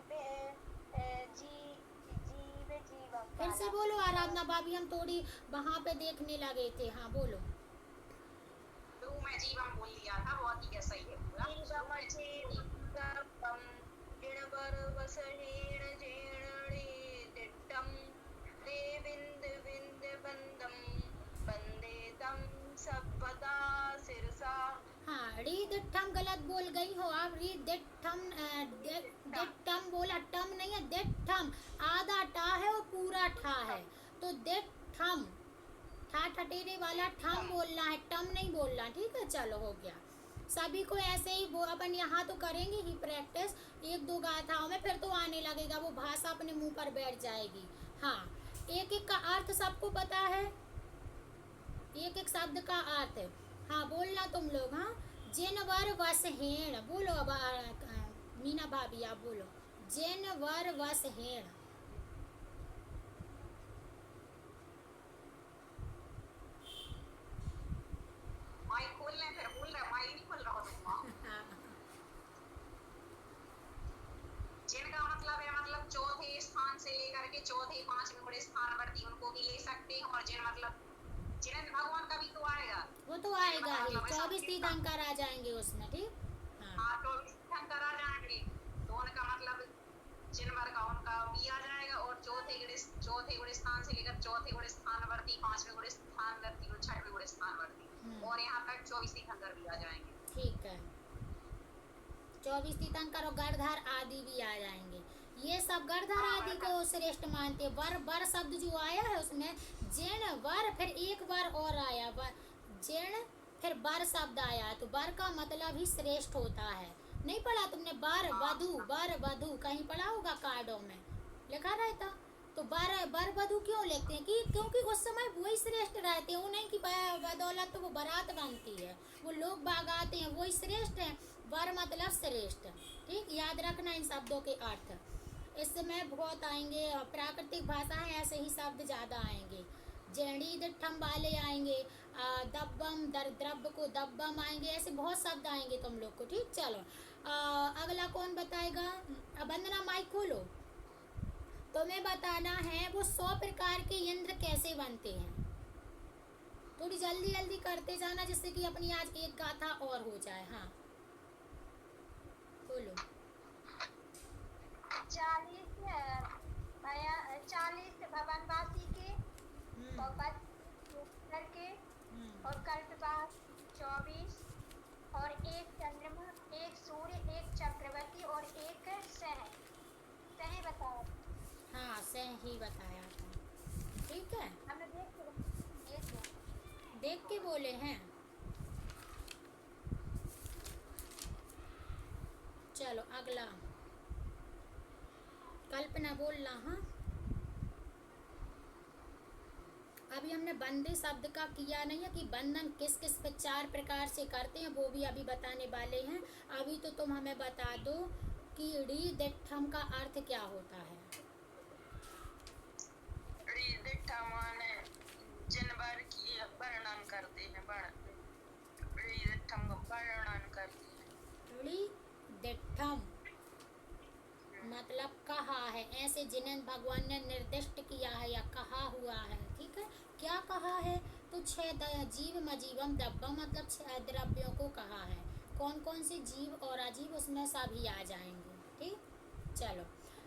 जीवम। फिर से बोलो आराधना भाभी, हम थोड़ी वहाँ पे देखने लगे थे। हाँ बोलो। तो मैं जीवन बोल लिया था, बहुत ही सही है पूरा। जीवम जीवम जिण बरवस हीण जीण दिट्टम देविंद विंद वंदम वंदे तम सपदा सिरसा। हाँ, री दिट्ठम गलत बोल गई हो आप। री दिट्ठम दिट्ठम बोला, टम नहीं है, दिट्ठम। आधा टा है और पूरा ठा है, तो दिट्ठम ठा ठटेरे वाला ठम बोलना है, टम नहीं बोलना। ठीक है, चलो हो गया। सभी को ऐसे ही वो अपन यहाँ तो करेंगे ही प्रैक्टिस, एक दो गाथाओं में फिर तो आने लगेगा, वो भाषा अपने मुंह पर बैठ जाएगी। हाँ, एक एक का अर्थ सबको पता है, एक एक शब्द का अर्थ। हाँ बोलना तुम लोग। हाँ, जिनवर वस हेण बोलो। अब मीना भाभी आप बोलो, जिनवर वस हेण। माइक खोलने फिर बोल रहा, माइक नहीं खोल रहा हो तुम। जिनका मतलब है, मतलब चौथे स्थान से लेकर आएगा ही, मतलब ऐसा 24 तीर्थंकर आ जाएंगे उसमें, ठीक। हाँ हाँ, 24 तीर्थंकर आ जाएंगे, तो उनका मतलब जिन भर का उनका भी आ जाएगा, और चौथे गुण स्थान से लेकर चौथे गुण स्थानवर्ती, 5वें गुण स्थानवर्ती और 6वें गुण स्थानवर्ती, और यहाँ तक 24 तीर्थंकर भी आ जाएंगे। ठीक है, 24 तीर्थंकर और गढ़धर आदि भी आ जाएंगे। ये सब गढ़धर आदि को श्रेष्ठ मानते हैं। वर शब्द जो आया है उसमें जैन वर, फिर एक वर और आया जैन, फिर वर शब्द आया, तो वर का मतलब ही श्रेष्ठ होता है। नहीं पढ़ा तुमने? वर वधु कहीं पढ़ा होगा कार्डों में लिखा रहता। तो वर वधु क्यों लिखते हैं? कि क्योंकि उस समय वही श्रेष्ठ रहते हैं, उन्हीं की बदौलत तो वो बारात बनती है, वो लोग बाग आते हैं, वही श्रेष्ठ है। वर मतलब श्रेष्ठ, ठीक, याद रखना इन शब्दों के अर्थ। इस समय बहुत आएंगे, प्राकृतिक भाषा है, ऐसे ही शब्द ज़्यादा आएंगे। जेड़ी दिठम वाले आएंगे, दब्बम द्रव्य को दब्बम आएंगे, ऐसे बहुत शब्द आएंगे तुम लोग को, ठीक। चलो अगला कौन बताएगा? वंदना माइक खोलो। तुम्हें बताना है वो 100 प्रकार के यंत्र कैसे बनते हैं। थोड़ी जल्दी जल्दी करते जाना, जिससे कि अपनी आज एक गाथा और हो जाए। हाँ बोलो। 40 भवनवासी के, और 25 के, और कल्पवास 24, और एक चंद्रमा, एक सूर्य, एक चक्रवर्ती और एक सह बताया। हाँ सह ही बताया था, ठीक है। हमने देख के बोले हैं। चलो अगला कल्पना बोलना। हाँ अभी हमने बंदे शब्द का किया नहीं है कि बंधन किस किस 4 प्रकार से करते हैं, वो भी अभी बताने वाले हैं। अभी तो तुम हमें बता दो कि री दिठम का अर्थ क्या होता है। री दिठम माने जानवर की वर्णन करते हैं, री दिठम का वर्णन करते हैं। री दिठम मतलब कहा है, ऐसे जिन्हें भगवान ने निर्दिष्ट किया है या कहा हुआ है, ठीक है। क्या कहा है? तो 6 जीव मजीवम दब्बम मतलब 6 द्रव्यों को कहा है। कौन कौन से जीव और अजीव, उसमें सभी आ जाएंगे, ठीक। चलो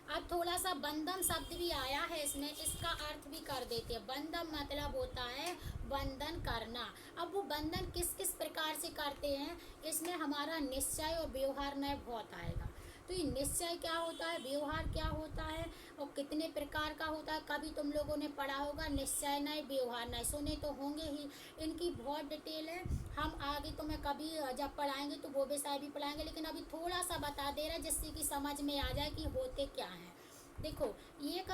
अब थोड़ा सा बंधम शब्द भी आया है इसमें, इसका अर्थ भी कर देते हैं। बंधम मतलब होता है बंधन करना। अब वो बंधन किस किस प्रकार से करते हैं, इसमें हमारा निश्चय और व्यवहार न्याय बहुत आएगा। तो ये निश्चय क्या होता है, व्यवहार क्या होता है, और कितने प्रकार का होता है, कभी तुम लोगों ने पढ़ा होगा। निश्चय न्याय व्यवहार न्याय सुने तो होंगे ही, इनकी बहुत डिटेल है। हम आगे तुम्हें कभी जब पढ़ाएंगे तो वो विषय भी पढ़ाएंगे, लेकिन अभी थोड़ा सा बता दे रहा है जिससे कि समझ में आ जाए कि होते क्या हैं। देखो ये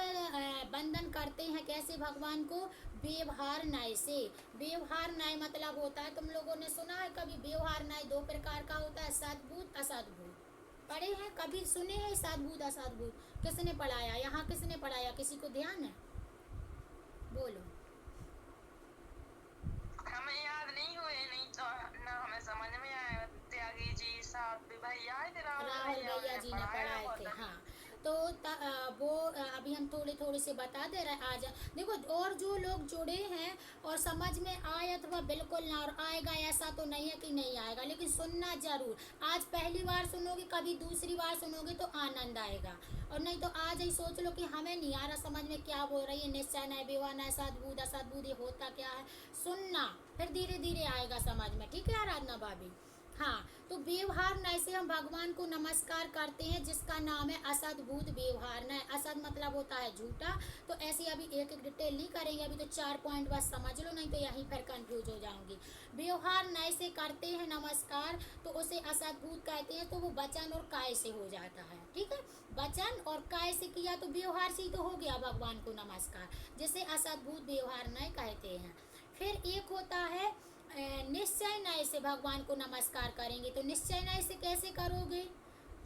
बंधन करते हैं कैसे भगवान को? व्यवहार न्याय से। व्यवहार न्याय मतलब होता है, तुम लोगों ने सुना है कभी व्यवहार न्याय 2 प्रकार का होता है, सद्भूत असद्भूत। पढ़े हैं कभी, सुने हैं सद्भूत असद्भूत? किसने पढ़ाया यहाँ, किसने पढ़ाया, किसी को ध्यान है? बोलो। हमें याद नहीं हुए, नहीं तो ना हमें समझ में आया। त्यागी जी साहब भैया राहुल भैया जी ने पढ़ाए थे। हाँ तो वो अभी हम थोड़े थोड़े से बता दे रहे हैं। आज देखो, और जो लोग जुड़े हैं और समझ में आए अथवा बिल्कुल ना और आएगा, ऐसा तो नहीं है कि नहीं आएगा, लेकिन सुनना जरूर। आज पहली बार सुनोगे, कभी दूसरी बार सुनोगे तो आनंद आएगा, और नहीं तो आज ही सोच लो कि हमें नहीं आ रहा समझ में क्या बोल रही है। निश्चय न्याय व्यवहार न्याय सद्भूत असद्भूत, ये होता क्या है, सुनना, फिर धीरे धीरे आएगा समझ में, ठीक है आराधना भाभी। हाँ तो व्यवहार न्याय से हम भगवान को नमस्कार करते हैं, जिसका नाम है असद्भूत व्यवहार न्याय। असद मतलब होता है झूठा। तो ऐसे अभी एक एक डिटेल नहीं करेंगे, अभी तो 4 पॉइंट बस समझ लो, नहीं तो यहीं पर कंफ्यूज हो जाऊंगी। व्यवहार न्याय से करते हैं नमस्कार, तो उसे असद्भूत कहते हैं। तो वो वचन और काय से हो जाता है, ठीक है। वचन और काय से किया तो व्यवहार से ही तो हो गया भगवान को नमस्कार, जिसे असद्भूत व्यवहार न्याय कहते हैं। फिर एक होता है निश्चय न्याय से भगवान को नमस्कार करेंगे। तो निश्चय न्याय से कैसे करोगे?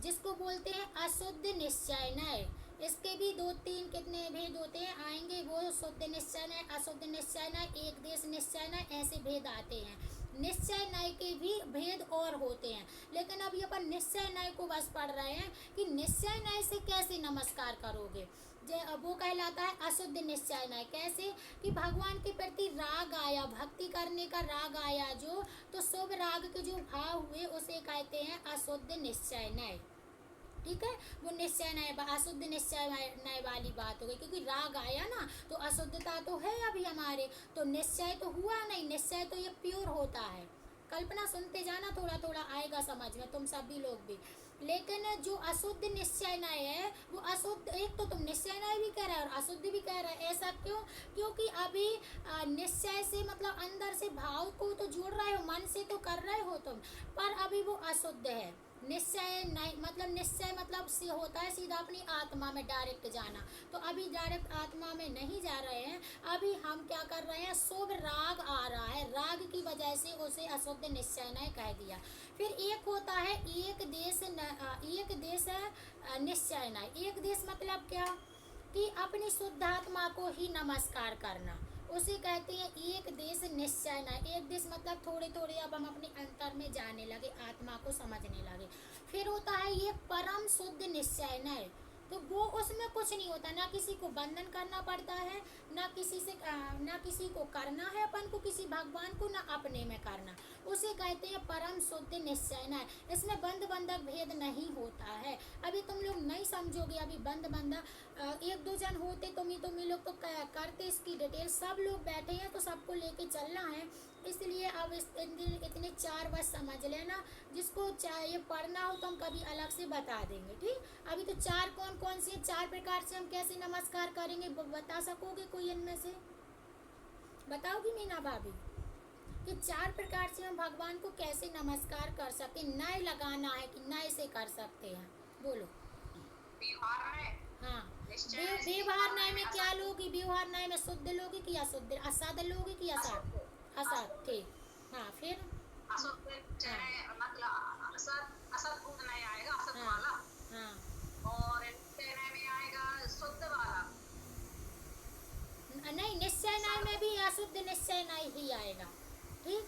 जिसको बोलते हैं अशुद्ध निश्चय न्याय। इसके भी 2-3 कितने भेद होते हैं, आएंगे वो। शुद्ध निश्चय न्याय, अशुद्ध निश्चय न्याय, एक देश निश्चय न्याय, ऐसे भेद आते हैं। निश्चय न्याय के भी भेद और होते हैं, लेकिन अभी अपन निश्चय न्याय को बस पढ़ रहे हैं कि निश्चय न्याय से कैसे नमस्कार करोगे। वो कहलाता है अशुद्ध निश्चय न्याय। कैसे कि भगवान के प्रति राग आया, भक्ति करने का राग आया जो, तो शुभ राग के जो भाव हुए उसे कहते हैं अशुद्ध निश्चय न्याय। ठीक है, वो निश्चय न्याय, अशुद्ध निश्चय न्याय वाली बात हो गई, क्योंकि राग आया ना तो अशुद्धता तो है अभी हमारे, तो निश्चय तो हुआ नहीं। निश्चय तो ये प्योर होता है। कल्पना सुनते जाना, थोड़ा थोड़ा आएगा समझ में, तुम सभी लोग भी। लेकिन जो अशुद्ध निश्चय न्याय है वो अशुद्ध, एक तो तुम निश्चय न्याय भी कह रहे हो और अशुद्ध भी कह रहे हो। ऐसा क्यों? क्योंकि अभी निश्चय से मतलब अंदर से भाव को तो जोड़ रहे हो, मन से तो कर रहे हो तुम, पर अभी वो अशुद्ध है। निश्चय नहीं मतलब, निश्चय मतलब से होता है सीधा अपनी आत्मा में डायरेक्ट जाना, तो अभी डायरेक्ट आत्मा में नहीं जा रहे हैं। अभी हम क्या कर रहे हैं, शुभ राग आ रहा है, राग की वजह से उसे अशुद्ध निश्चय न्याय कह दिया। फिर एक होता है एक देश निश्चय न्याय। एक देश मतलब क्या कि अपनी शुद्ध आत्मा को ही नमस्कार करना, उसे कहते हैं एक देश निश्चय न्याय। एक देश मतलब थोड़े थोड़े अब हम अपने अंतर में जाने लगे, आत्मा को समझने लगे। फिर होता है ये परम शुद्ध निश्चय न्याय, तो वो उसमें कुछ नहीं होता, ना किसी को बंधन करना पड़ता है, ना किसी को करना है अपन को, किसी भगवान को ना अपने में करना, उसे कहते हैं परम शुद्ध निश्चय न्याय। इसमें बंध बंधक भेद नहीं होता है। अभी तुम लोग नहीं समझोगे, अभी बंध बंधक एक दो जन होते, तुम ही लोग तो करते इसकी डिटेल, सब लोग बैठे हैं तो सबको लेके चलना है। इसलिए अब इतने 4 वर्ष समझ लेना, जिसको ये पढ़ना हो तो हम कभी अलग से बता देंगे। ठीक, अभी तो 4 कौन से 4 प्रकार से हम कैसे नमस्कार करेंगे, बता सकोगे कोई इनमें से? बताओगी मीना भाभी कि 4 प्रकार से हम भगवान को कैसे नमस्कार कर सकते, नए लगाना है कि नए से कर सकते हैं, बोलो। व्यवहार में, हाँ, निश्चय व्यवहार न्याय में क्या लोगी? व्यवहार न्याय में शुद्ध लोगी कि अशुद्ध, असाध लोगी कि असाध? असाध, ठीक। हाँ, फिर अशुद्ध मतलब असत भूत नहीं आएगा, असत हाँ, वाला। हाँ, और निश्चय न्याय में आएगा शुद्ध वाला। नहीं, निश्चय न्याय में भी अशुद्ध निश्चय न्याय ही आएगा। ठीक,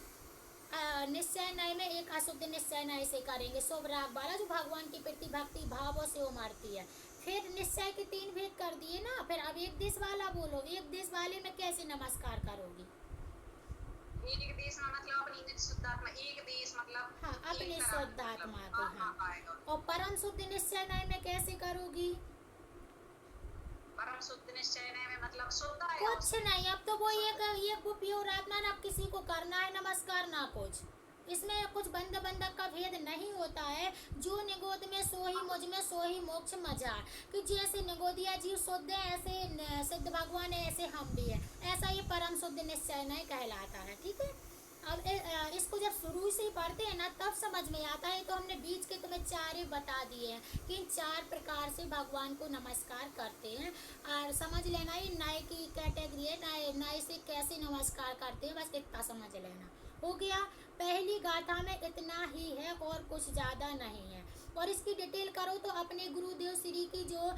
निश्चय न्याय में एक अशुद्ध निश्चय न्याय से करेंगे, शुभ राग वाला जो भगवान की प्रति भक्ति भावों से उमड़ती है। फिर निश्चय के 3 भेद कर दिए ना, फिर अब एक देश वाला बोलो। एक देश वाले में कैसे नमस्कार करोगी? एक देश में मतलब अपनी शुद्ध आत्मा, एक देश मतलब हाँ, अपनी एक शुद्ध तरह आत्मा मतलब को। आत्मा हाँ, आएगा। और परम शुद्ध निश्चय न्याय में कैसे करोगी? परम शुद्ध निश्चय न्याय में मतलब शुद्ध आएगा। कुछ नहीं, अब तो वो एक वो प्योर आत्मा, ना किसी को करना है नमस्कार ना कुछ, इसमें कुछ बंधक का भेद नहीं होता है। जो निगोद में सो ही मुझ में सो ही मोक्ष मजा, कि जैसे निगोदिया जीव शुद्ध है, ऐसे सिद्ध भगवान है, ऐसे हम भी है, ऐसा ये परम शुद्ध निश्चय न्याय कहलाता है। ठीक है, अब इसको जब शुरू से ही पढ़ते हैं ना तब समझ में आता है। तो हमने बीच के तुम्हें 4 बता दिए हैं कि इन 4 प्रकार से भगवान को नमस्कार करते हैं, और समझ लेना ये न्याय की कैटेगरी है, न्याय से कैसे नमस्कार करते हैं, बस इतना समझ लेना। हो गया, पहली गाथा में इतना ही है और कुछ ज़्यादा नहीं है। और इसकी डिटेल करो तो अपने गुरुदेव श्री की जो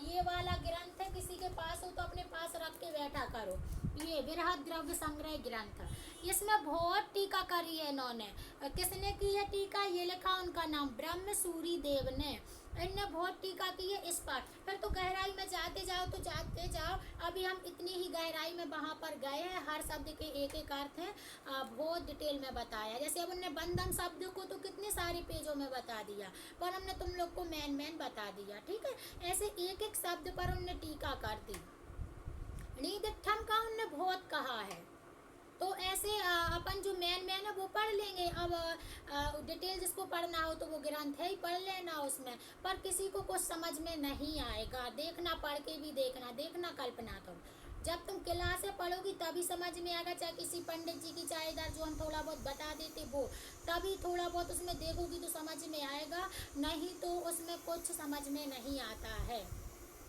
ये वाला ग्रंथ है, किसी के पास हो तो अपने पास रख के बैठा करो, ये बृहद द्रव्य संग्रह ग्रंथ। इसमें बहुत टीका करी है इन्होंने। किसने की है टीका? ये लिखा उनका नाम ब्रह्म सूरी देव ने, इनने बहुत टीका की है इस पर। फिर तो गहराई में जाते जाओ। अभी हम इतनी ही गहराई में वहाँ पर गए हैं, हर शब्द के एक अर्थ है, बहुत डिटेल में बताया। जैसे अब उनने बंधन शब्द को तो कितने सारे पेजों में बता दिया, पर हमने तुम लोग को मेन बता दिया। ठीक है, ऐसे एक शब्द पर उनने टीका कर दी। निदिठम का उनने बहुत कहा है, तो ऐसे अपन जो मेन है वो पढ़ लेंगे। अब डिटेल जिसको पढ़ना हो तो वो ग्रंथ है ही पढ़ लेना उसमें, पर किसी को कुछ समझ में नहीं आएगा, देखना, पढ़ के भी देखना कल्पना तुम जब तुम क्लास से पढ़ोगी तभी समझ में आएगा, चाहे किसी पंडित जी की, चाहे इधर जो हम थोड़ा बहुत बता देते वो, तभी थोड़ा बहुत उसमें देखोगी तो समझ में आएगा, नहीं तो उसमें कुछ समझ में नहीं आता है।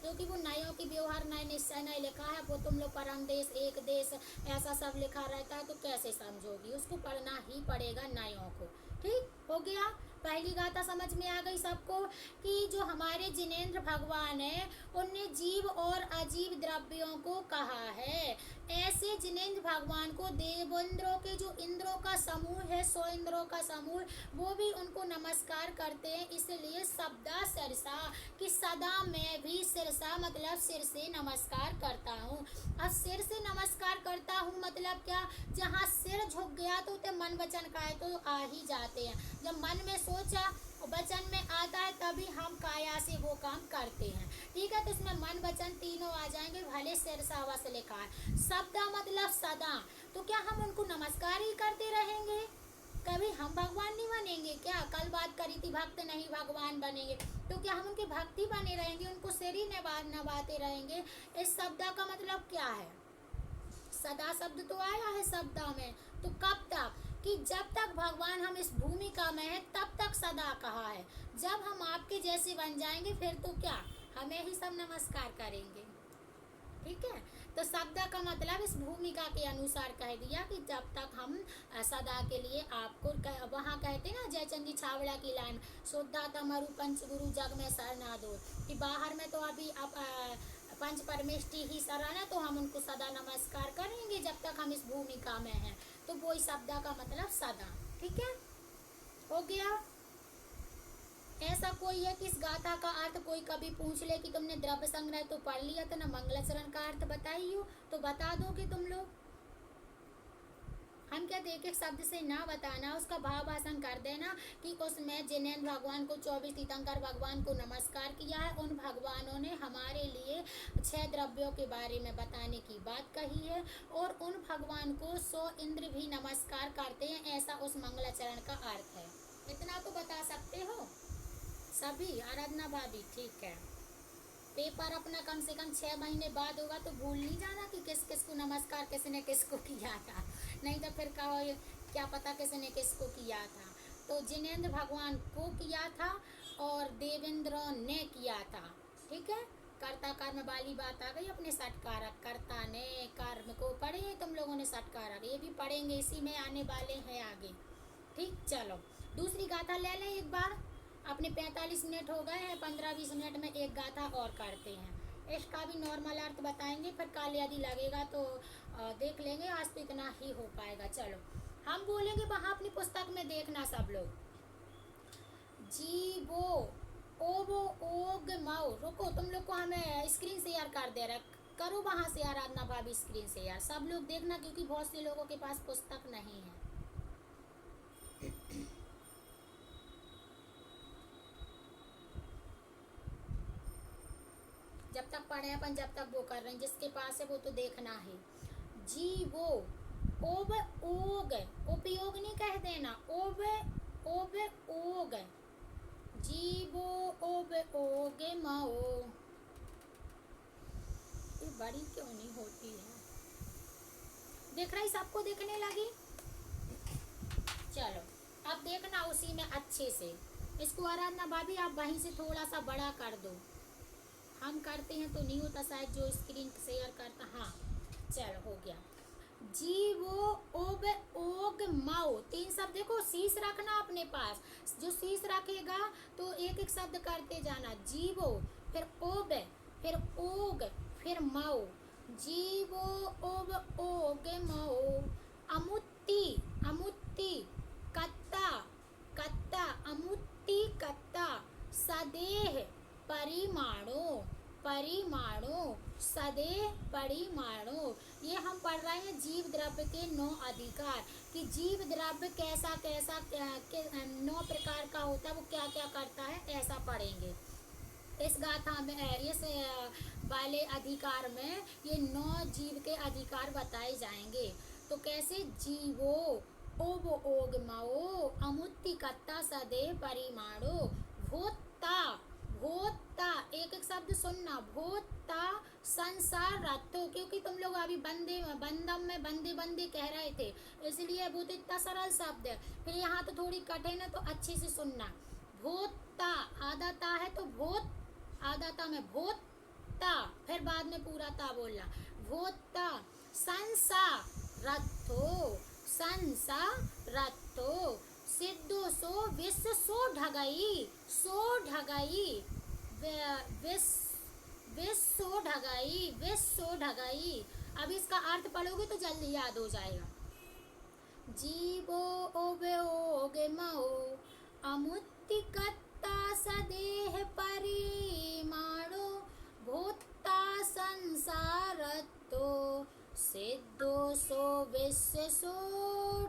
क्योंकि वो न्यायों की व्यवहार न्याय निश्चय न्याय लिखा है, वो तुम लोग परम देश, एक देश, ऐसा सब लिखा रहता है, तो कैसे समझोगी? उसको पढ़ना ही पड़ेगा न्यायों को। ठीक, हो गया। पहली गाथा समझ में आ गई सबको कि जो हमारे जिनेंद्र भगवान है उनने जीव और अजीव द्रव्यों को कहा है। ऐसे जिनेंद्र भगवान को देवेंद्रों के जो इंद्रों का समूह है, 100 इंद्रों का समूह, वो भी उनको नमस्कार करते हैं। इसलिए सदा सिरसा कि सदा मैं भी सिरसा मतलब सिर से नमस्कार करता हूँ। अब सिर से नमस्कार करता हूँ मतलब क्या, जहाँ सिर झुक गया तो उते मन वचन काया तो आ ही जाते हैं। जब मन में सोचा और वचन में आता है तभी हम काया से वो काम करते हैं। ठीक है, तो इसमें मन वचन तीनों आ जाएंगे, भले सिर सावा से लिखा है। सदा मतलब सदा, तो क्या हम उनको नमस्कार ही करते रहेंगे? कभी हम भगवान नहीं बनेंगे क्या? कल बात करी थी भक्त नहीं भगवान बनेंगे, तो क्या हम उनके भक्ति बने रहेंगे, उनको सिर ही नवाते रहेंगे? इस शब्द का मतलब क्या है? सदा शब्द तो आया है शब्द में, तो कब तक? कि जब तक भगवान हम इस भूमिका में है तब तक सदा कहा है। जब हम आपके जैसे बन जाएंगे फिर तो क्या, हमें ही सब नमस्कार करेंगे। ठीक है, तो शब्द का मतलब इस भूमिका के अनुसार कह दिया कि जब तक हम सदा के लिए आपको वहाँ कहते ना जयचंद जी छावड़ा की लाइन, शुद्धा तमरु पंचगुरु जग में सरना दो, कि बाहर में तो अभी अब पंच परमेष्टि ही शरण है, तो हम उनको सदा नमस्कार करेंगे जब तक हम इस भूमिका में हैं। तो वो इस शब्द का मतलब सदा। ठीक है, हो गया। ऐसा कोई है कि इस गाथा का अर्थ कोई कभी पूछ ले कि तुमने द्रव्य संग्रह तो पढ़ लिया था ना, मंगलाचरण का अर्थ बताइयो, तो बता दोगे तुम लोग? हम कहते एक एक शब्द से ना बताना, उसका भाव भाषण कर देना कि उसमें जिनेंद्र भगवान को 24 तीर्थंकर भगवान को नमस्कार किया है। उन भगवानों ने हमारे लिए 6 द्रव्यों के बारे में बताने की बात कही है, और उन भगवान को 100 इंद्र भी नमस्कार करते हैं, ऐसा उस मंगलाचरण का अर्थ है। इतना तो बता सकते हो सभी? आराधना भाभी ठीक है। पेपर अपना कम से कम 6 महीने बाद होगा, तो भूल नहीं जाना कि किस किस को नमस्कार किसने किसको किया था, नहीं तो फिर कहो क्या पता किसने किसको किया था। तो जिनेंद्र भगवान को किया था और देवेंद्र ने किया था। ठीक है, कर्ता कर्म वाली बात आ गई। अपने षटकारक कर्ता ने कर्म को पढ़े तुम लोगों ने, षटकारक ये भी पढ़ेंगे, इसी में आने वाले हैं आगे। ठीक, चलो दूसरी गाथा ले लें एक बार। अपने 45 मिनट हो गए हैं, 15-20 मिनट में एक गाथा और करते हैं। इसका भी नॉर्मल अर्थ बताएंगे, फिर कल यदि लगेगा तो देख लेंगे। आज तो इतना ही हो पाएगा। चलो हम बोलेंगे, वहाँ अपनी पुस्तक में देखना सब लोग। जीवो ओवो ओग माओ। रुको, तुम लोग को हमें स्क्रीन शेयर कर दे रहा, करो वहाँ से आराधना भाभी स्क्रीन शेयर, सब लोग देखना, क्योंकि बहुत से लोगों के पास पुस्तक नहीं है। जब तक पढ़े अपन, जब तक वो कर रहे हैं, जिसके पास है वो तो देखना है। जीवो ओब ओग, उपयोग नहीं कह देना, ओब ओब ओग, जीवो ओब ओग माओ। ये बड़ी क्यों नहीं होती है? देख रही, सबको देखने लगी। चलो अब देखना उसी में अच्छे से। इसको आराधना भाभी आप वहीं से थोड़ा सा बड़ा कर दो, हम करते हैं तो नहीं होता शायद जो स्क्रीन शेयर करता। हाँ चलो हो गया। जीवो ओब ओग माओ, 3 शब्द देखो, शीश रखना अपने पास, जो शीश रखेगा तो एक एक शब्द करते जाना। जीवो, फिर ओब, फिर ओग, फिर माओ। जीवो ओब ओग माओ। अमुत्ती, अमुत्ती, कत्ता, कत्ता, अमुत्ती कत्ता। सदेह, परिमाणो, परिमाणो, सदेह परिमाणो। ये हम पढ़ रहे हैं जीव द्रव्य के 9 अधिकार, कि जीव द्रव्य कैसा कैसा 9 प्रकार का होता है, वो क्या क्या करता है, ऐसा पढ़ेंगे इस गाथा में। इस वाले अधिकार में ये 9 जीव के अधिकार बताए जाएंगे। तो कैसे? जीवो ओबो ओग माओ, अमुत्ति कत्ता सदेह परिमाणो। भोत्ता, भोत्ता, एक एक शब्द सुनना। भोत्ता संसार रत्तो, क्योंकि तुम लोग अभी बंदे बंदम में बंदे बंदे कह रहे थे, इसलिए वो तो इतना सरल शब्द है। फिर यहाँ तो थोड़ी कठिन है, तो अच्छे से सुनना। भोत्ता, आधा ता है तो भोत, आधा ता में भोत्ता, फिर बाद में पूरा ता बोलना। भोत्ता संसार रत्तो, संसार रत्तो, सिद्धो सो विश्व सो ढगई, सो ढगई, विश्व सो ढगई, विश्व सो ढगई। अब इसका अर्थ पढ़ोगे तो जल्दी याद हो जाएगा। जीवो ओबे महो अमुत्तिकत्ता सदेह परिमाणो भूता संसारतो सिद्धो सो विश्व सो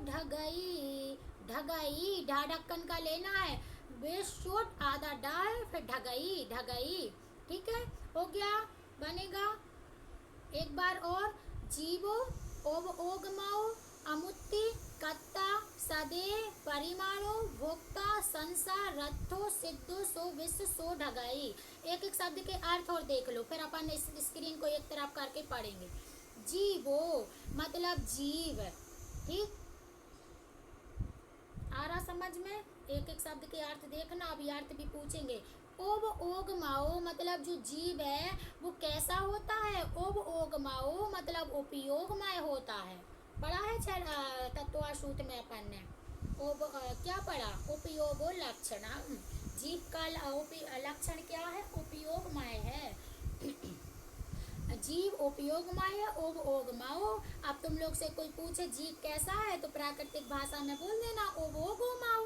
ढगई, ढगई ढा ढक्कन का लेना है, विश्व आधा डाल फिर ढगई, ढगई। ठीक है, हो गया, बनेगा। एक बार और, जीवो ओगमाओ अमुत्ति कत्ता सदे परिमाणो भोक्ता संसार रथो सिद्धो सो विश्व सो ढगाई। एक एक शब्द के अर्थ और देख लो, फिर अपन इस स्क्रीन को एक तरफ करके पढ़ेंगे। जीवो मतलब जीव, ठीक, आ रहा समझ में? एक एक शब्द के अर्थ देखना, अभी अर्थ भी पूछेंगे। ओब ओगमाओ मतलब जो जीव है वो कैसा होता है? ओब ओगमाओ मतलब उपयोगमय होता है। पढ़ा है तत्वाशूत में अपन ने। ओब क्या पढ़ा? उपयोगो लक्षण। जीव का लक्षण क्या है? उपयोगमय है। जीव उपयोगमय है, ओब ओगमाओ। अब तुम लोग से कोई पूछे जीव कैसा है तो प्राकृतिक भाषा में बोल देना ओब ओगमाओ।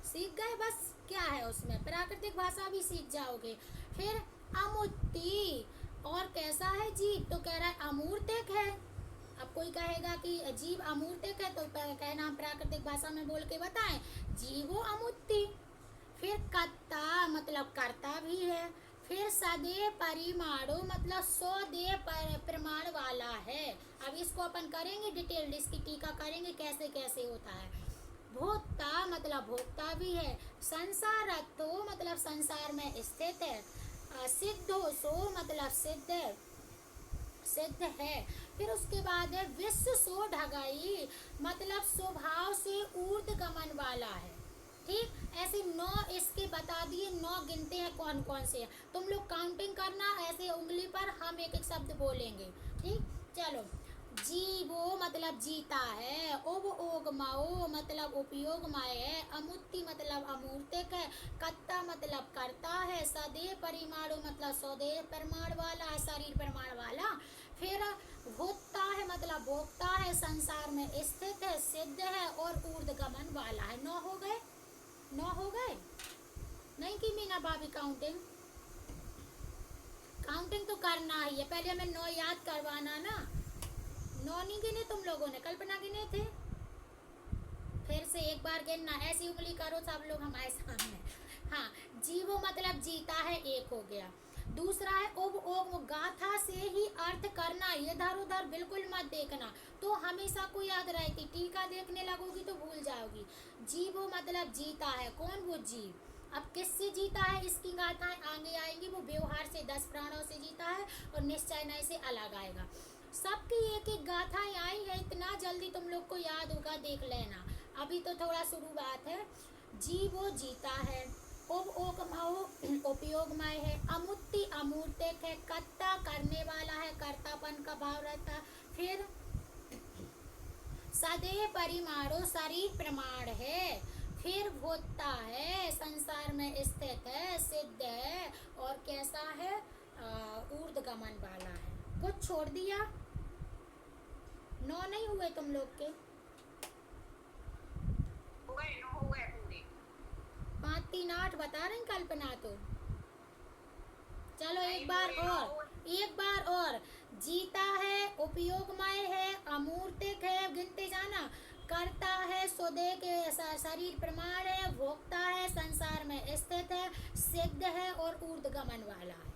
सीख गए, बस क्या है उसमें, प्राकृतिक भाषा भी सीख जाओगे। फिर अमुत्ति, और कैसा है जीव? तो कह रहा है अमूर्तिक है। अब कोई कहेगा कि जीव अमूर्तिक है तो कहना हम प्राकृतिक भाषा में बोल के बताएं, जीवो अमुत्ति। फिर कर्ता मतलब कर्ता भी है। फिर सदे परिमाणो मतलब 100 दे प्रमाण वाला है। अब इसको अपन करेंगे डिटेल, इसकी टीका करेंगे कैसे कैसे होता है। भोक्ता मतलब भोक्ता भी है। संसारतो मतलब संसार में स्थित है। सिद्धो सो मतलब सिद्ध है। फिर उसके बाद है विश्व सो ढगाई मतलब स्वभाव से ऊर्ध्वगमन वाला है। ठीक, ऐसे 9 इसके बता दिए, 9 गिनते हैं कौन कौन से हैं। तुम लोग काउंटिंग करना, ऐसे उंगली पर हम एक एक शब्द बोलेंगे। ठीक, चलो। जीवो मतलब जीता है। ओब ओगमाओ मतलब उपयोगमय है। अमुत्ति मतलब अमूर्तिक है। कत्ता मतलब करता है। सदे परिमाणो मतलब सौदे प्रमाण वाला है, शरीर प्रमाण वाला। फिर भोक्ता है मतलब भोक्ता है, संसार में स्थित है, सिद्ध है और ऊर्ध्वगमन वाला है। 9 हो गए? 9 हो गए? नहीं की मीना भाभी काउंटिंग? काउंटिंग तो करना ही है, पहले हमें 9 याद करवाना ना। 9 नहीं गिने तुम लोगों ने? कल्पना गिने थे? फिर से एक बार गिनना, ऐसी उंगली करो सब लोग हमारे सामने। हाँ, जीवो मतलब जीता है, एक हो गया। दूसरा है ओब ओग, गाथा से ही अर्थ करना, इधर उधर बिल्कुल मत देखना, तो हमेशा को याद रहेगी। टीका देखने लगोगी तो भूल जाओगी। जीवो मतलब जीता है। कौन? वो जीव। अब किससे जीता है इसकी गाथाएं आगे आएंगी। वो व्यवहार से 10 प्राणों से जीता है और निश्चय नय से अलग आएगा। सबकी एक एक गाथाएं आई है, इतना जल्दी तुम लोग को याद होगा, देख लेना। अभी तो थोड़ा शुरुआत है। जीवो जीता है। ओब ओगमाओ उपयोगमय है। अमुत्ति अमूर्तिक है। कर्ता करने वाला है, कर्तापन का भाव रहता है। फिर सदे परिमाणो शरीर प्रमाण है। फिर भोक्ता है, संसार में स्थित है, सिद्ध है और कैसा है? ऊर्ध्वगमन वाला है। कुछ छोड़ दिया? 9 नहीं हुए तुम लोग के? हो गए 9 हो गए पूरे। 5 3 8 बता रहे हैं कल्पना तो। चलो एक बार और। जीता है, उपयोगमय है, अमूर्तिक है, गिनते जाना। करता है, सौदे के शरीर प्रमाण है, भोक्ता है, संसार में स्थित है, सिद्ध है और ऊर्ध्वगमन वाला है।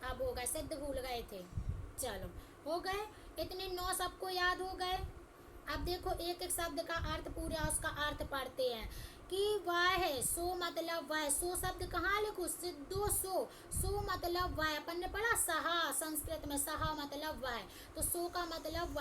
अब हो गए, सिद्ध भूल गए थे। चलो हो गए, इतने 9 सबको याद हो गए। अब देखो एक एक शब्द का अर्थ, पूरा उसका अर्थ पढ़ते हैं कि वह है। सो मतलब वह। सो शब्द कहाँ लिखो? सिद्धो सो। सो मतलब वह। अपन ने पढ़ा सहा, संस्कृत में सहा मतलब वह, तो सो का मतलब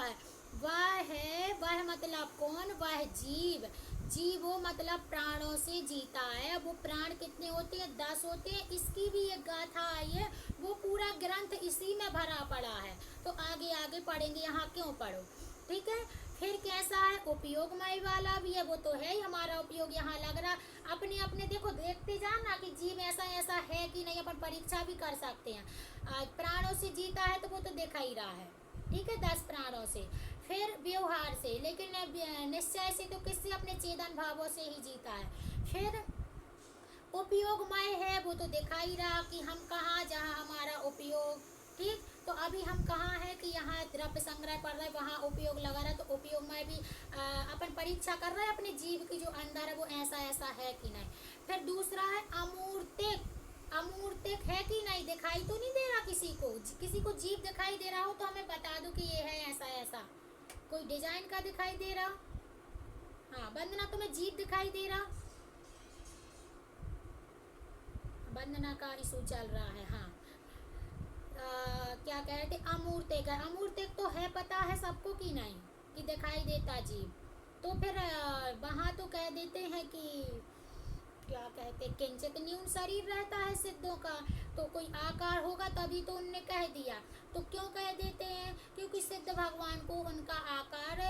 वह है। वह मतलब कौन? वह जीव। जीवो मतलब प्राणों से जीता है। वो प्राण कितने होते हैं? 10 होते हैं। इसकी भी एक गाथा आई है, वो पूरा ग्रंथ इसी में भरा पड़ा है, तो आगे आगे पढ़ेंगे, यहाँ क्यों पढ़ो। ठीक है, फिर कैसा है, उपयोगमय वाला भी है, वो तो है ही हमारा उपयोग यहाँ लग रहा। अपने अपने देखो, देखते जाना कि जीव ऐसा ऐसा है कि नहीं, अपन परीक्षा भी कर सकते हैं। प्राणों से जीता है तो वो तो देखा ही रहा है, ठीक है, 10 प्राणों से। फिर व्यवहार से, लेकिन निश्चय से तो किससे, अपने चेतन भावों से ही जीता है। फिर उपयोगमय है, वो तो दिखा ही रहा कि हम कहाँ, जहाँ हमारा उपयोग, ठीक। तो अभी हम कहाँ है कि यहाँ द्रव्य संग्रह कर रहे हैं, वहाँ उपयोग लगा रहा है, तो उपयोगमय भी अपन परीक्षा कर रहे हैं अपने जीव की जो अंदर है वो ऐसा ऐसा है कि नहीं। फिर दूसरा है अमूर्तिक। अमूर्तिक है कि नहीं, दिखाई तो नहीं दे रहा किसी को। किसी को जीव दिखाई दे रहा हो तो हमें बता दो कि ये है ऐसा ऐसा। कोई डिजाइन का दिखाई दे रहा? हाँ वंदना, तुम्हें जीव दिखाई दे रहा? वंदना का इशू चल रहा है। हाँ क्या कह रहे थे, अमूर्तिक है। अमूर्तिक तो है, पता है सबको कि नहीं कि दिखाई देता जीव। तो फिर वहाँ तो कह देते हैं कि क्या कहते, किंचित न्यून शरीर रहता है सिद्धों का, तो कोई आकार होगा तभी तो उनने कह दिया। तो क्यों कह देते हैं, क्योंकि सिद्ध भगवान को उनका आकार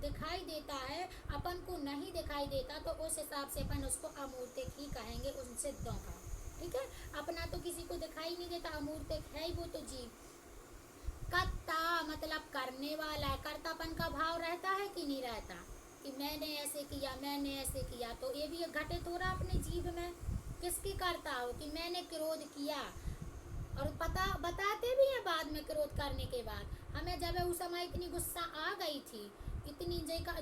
दिखाई देता है, अपन को नहीं दिखाई देता, तो उस हिसाब से अपन उसको अमूर्तिक ही कहेंगे उन सिद्धों का, ठीक है। अपना तो किसी को दिखाई नहीं देता, अमूर्तिक है ही वो तो जीव। कर्ता मतलब करने वाला है, कर्तापन का भाव रहता है कि नहीं रहता, कि मैंने ऐसे किया, मैंने ऐसे किया। तो ये भी घटित हो रहा अपने जीव में, किसकी करता हो कि मैंने क्रोध किया, और बताते भी हैं बाद में, क्रोध करने के बाद हमें जब उस समय इतनी गुस्सा आ गई थी, इतनी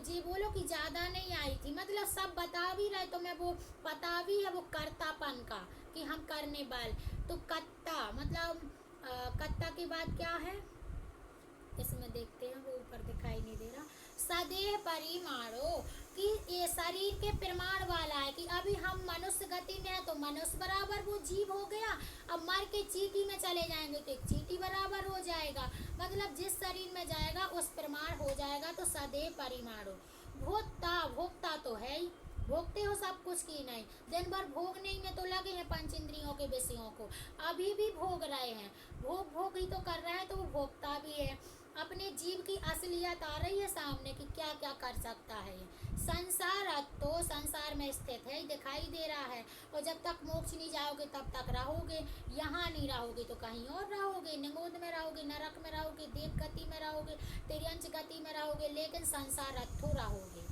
जी बोलो कि ज़्यादा नहीं आई थी, मतलब सब बता भी रहे, तो मैं वो पता भी है वो कर्तापन का कि हम करने वाले। तो कत्ता मतलब कत्ता के बाद क्या है, इसमें देखते हैं, वो ऊपर दिखाई नहीं दे रहा। सदेह परिमाणो, कि ये शरीर के प्रमाण वाला है, कि अभी हम मनुष्य गति में है तो मनुष्य बराबर वो जीव हो गया, अब मर के चींटी में चले जाएंगे तो एक चींटी बराबर हो जाएगा, मतलब जिस शरीर में जाएगा उस प्रमाण हो जाएगा। तो सदेह परिमाणो। भोक्ता तो है ही, भोगते हो सब कुछ की नहीं, दिन भर भोगने ही में तो लगे हैं पंच इंद्रियों के विषयों को, अभी भी भोग रहे हैं, भोग ही तो कर रहे हैं, तो वो भोगता भी है। अपने जीव की असलियत आ रही है सामने कि क्या क्या कर सकता है ये। संसार तो संसार में स्थित है, दिखाई दे रहा है, और जब तक मोक्ष नहीं जाओगे तब तक रहोगे, यहाँ नहीं रहोगे तो कहीं और रहोगे, निगोद में रहोगे, नरक में रहोगे, देव गति में रहोगे, तिर्यंच गति में रहोगे, लेकिन संसार अर्थो रहोगे।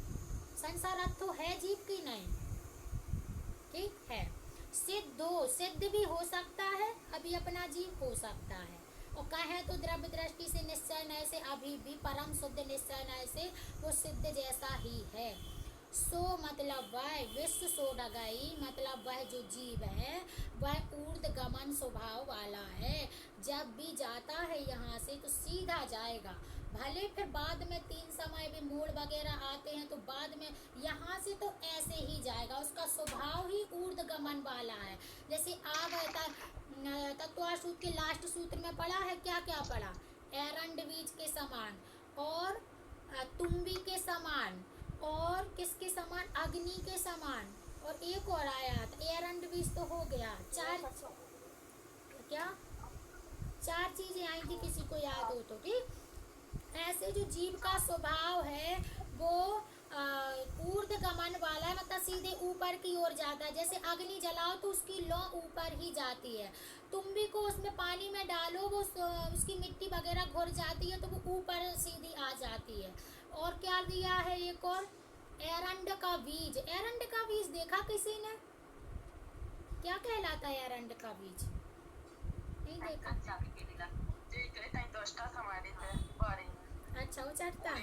संसार अर्थो है जीव की नहीं, ठीक है। सिद्ध भी हो सकता है, अभी अपना जीव हो सकता है, और कहे तो द्रव्य दृष्टि से निश्चय नय से अभी भी परम शुद्ध निश्चय नय से वो सिद्ध जैसा ही है। सो मतलब वह विश्व सोडगई, मतलब वह जो जीव है वह ऊर्ध्व गमन स्वभाव वाला है, जब भी जाता है यहाँ से तो सीधा जाएगा, भले फिर बाद में 3 समय भी मोड़ वगैरह आते हैं तो बाद में यहाँ से तो ऐसे ही जाएगा, उसका स्वभाव ही ऊर्ध्व गमन वाला है। जैसे तत्व सूत्र के लास्ट सूत्र में पढ़ा है, क्या क्या पढ़ा, एरंड बीज के समान, और तुम्बी के समान, और किसके समान, अग्नि के समान, और एक और आया था, एरंड बीज तो हो गया, 4 चीजें आई थी, किसी को याद हो तो, ठीक। ऐसे जो जीव का स्वभाव है वो ऊर्ध्व गमन वाला है, मतलब सीधे ऊपर की ओर जाता है। जैसे अग्नि जलाओ तो उसकी लौ ऊपर ही जाती है, तुम भी को उसमें पानी में डालो वो उसकी मिट्टी वगैरह घुर जाती है तो वो ऊपर सीधी आ जाती है। और क्या दिया है एक और, एरंड का बीज। एरंड का बीज देखा किसी ने, क्या कहलाता है एरंड का बीज, नहीं देखा? अच्छा, वो चढ़ता है,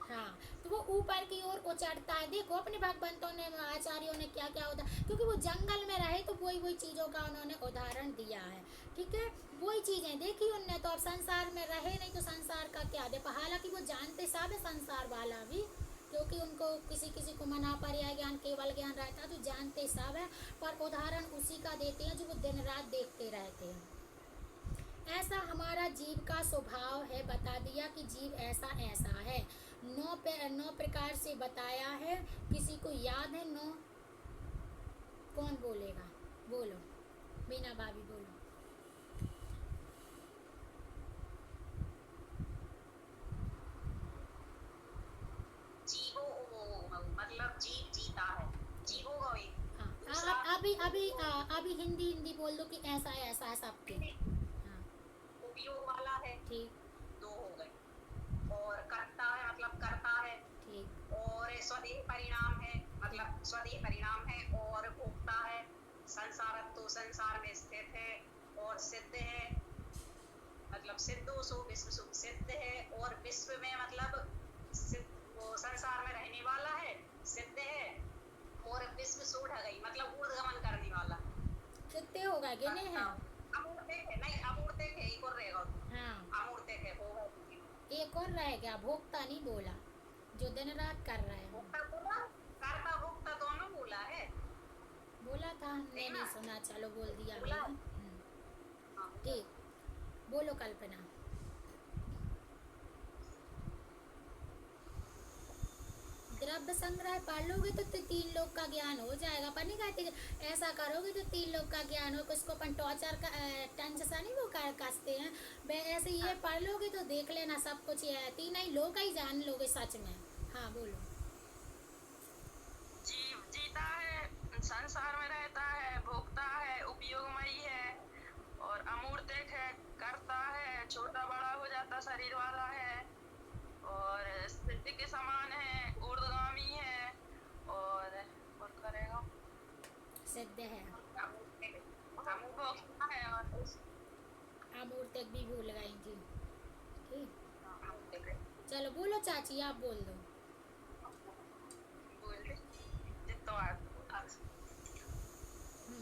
हाँ, तो वो ऊपर की ओर उचड़ता है। देखो अपने भगवंतों ने, आचार्यों ने क्या क्या उदाहरण, क्योंकि वो जंगल में रहे तो वही चीजों का उन्होंने उदाहरण दिया है, ठीक है, वही चीजें देखी उनने। तो अब संसार में रहे नहीं तो संसार का क्या देखो, हालांकि वो जानते सब है संसार वाला भी, क्योंकि उनको किसी को मना पर्याय ज्ञान केवल ज्ञान रहता है तो जानते सब है, पर उदाहरण उसी का देते हैं जो वो दिन रात देखते रहते हैं। ऐसा हमारा जीव का स्वभाव है, बता दिया कि जीव ऐसा ऐसा है। 9 प्रकार से बताया है, किसी को याद है 9? कौन बोलेगा, बोलो, मीना भाभी बोलो। अभी हिंदी बोल दो कि ऐसा है सबके। हाँ उपयोग वाला है, ठीक 2 हो गए। और करता है मतलब करता है, ठीक और स्वदेह परिणाम है मतलब स्वदेह परिणाम है, और भोक्ता है, संसारत्व संसार में स्थित है, और सिद्ध है मतलब सिद्धो सो विश्व सुख सिद्ध है, और विश्व में मतलब वो संसार में रहने वाला है, सिद्ध है, और विश्व सो ढगई मतलब ऊर्ध्वगमन करने वाला। कितने हो गए, गिने हैं? अमूर्तिक है, नहीं अमूर्तिक है, एक और रहेगा। हाँ अमूर्तिक है, होगा। एक और रह गया, भोक्ता नहीं बोला, जो दिन रात कर रहे हैं। भोक्ता बोला, कर्ता भोक्ता दोनों बोला है। बोला था हमने, नहीं सुना, चलो बोल दिया बोला। हमने। हाँ, ठीक, बोलो कल्पना। द्रव्य संग्रह पढ़ लोगे तो 3 लोग का ज्ञान हो जाएगा। पर नहीं कहते ऐसा करोगे तो 3 लोग का ज्ञान हो, किसको अपन टॉर्चर का टंच सा नहीं वो कसते हैं, वे ऐसे ये पढ़ लोगे तो देख लेना सब कुछ ये है, 3 ही लोग ही जान लोगे सच में। हाँ बोलो। जीव जीता है, संसार में रहता है, भोगता है, उपयोगमयी है, और अमूर्तिक है, करता है, छोटा बड़ा हो जाता शरीर वाला है, और सिद्ध के समान है, ऊर्ध्वगामी है, और करेगा सिद्ध है, भोगता है, और अमूर्तिक भी भूल गई थी। ठीक, हाँ, चलो बोलो चाची, आप बोल दो।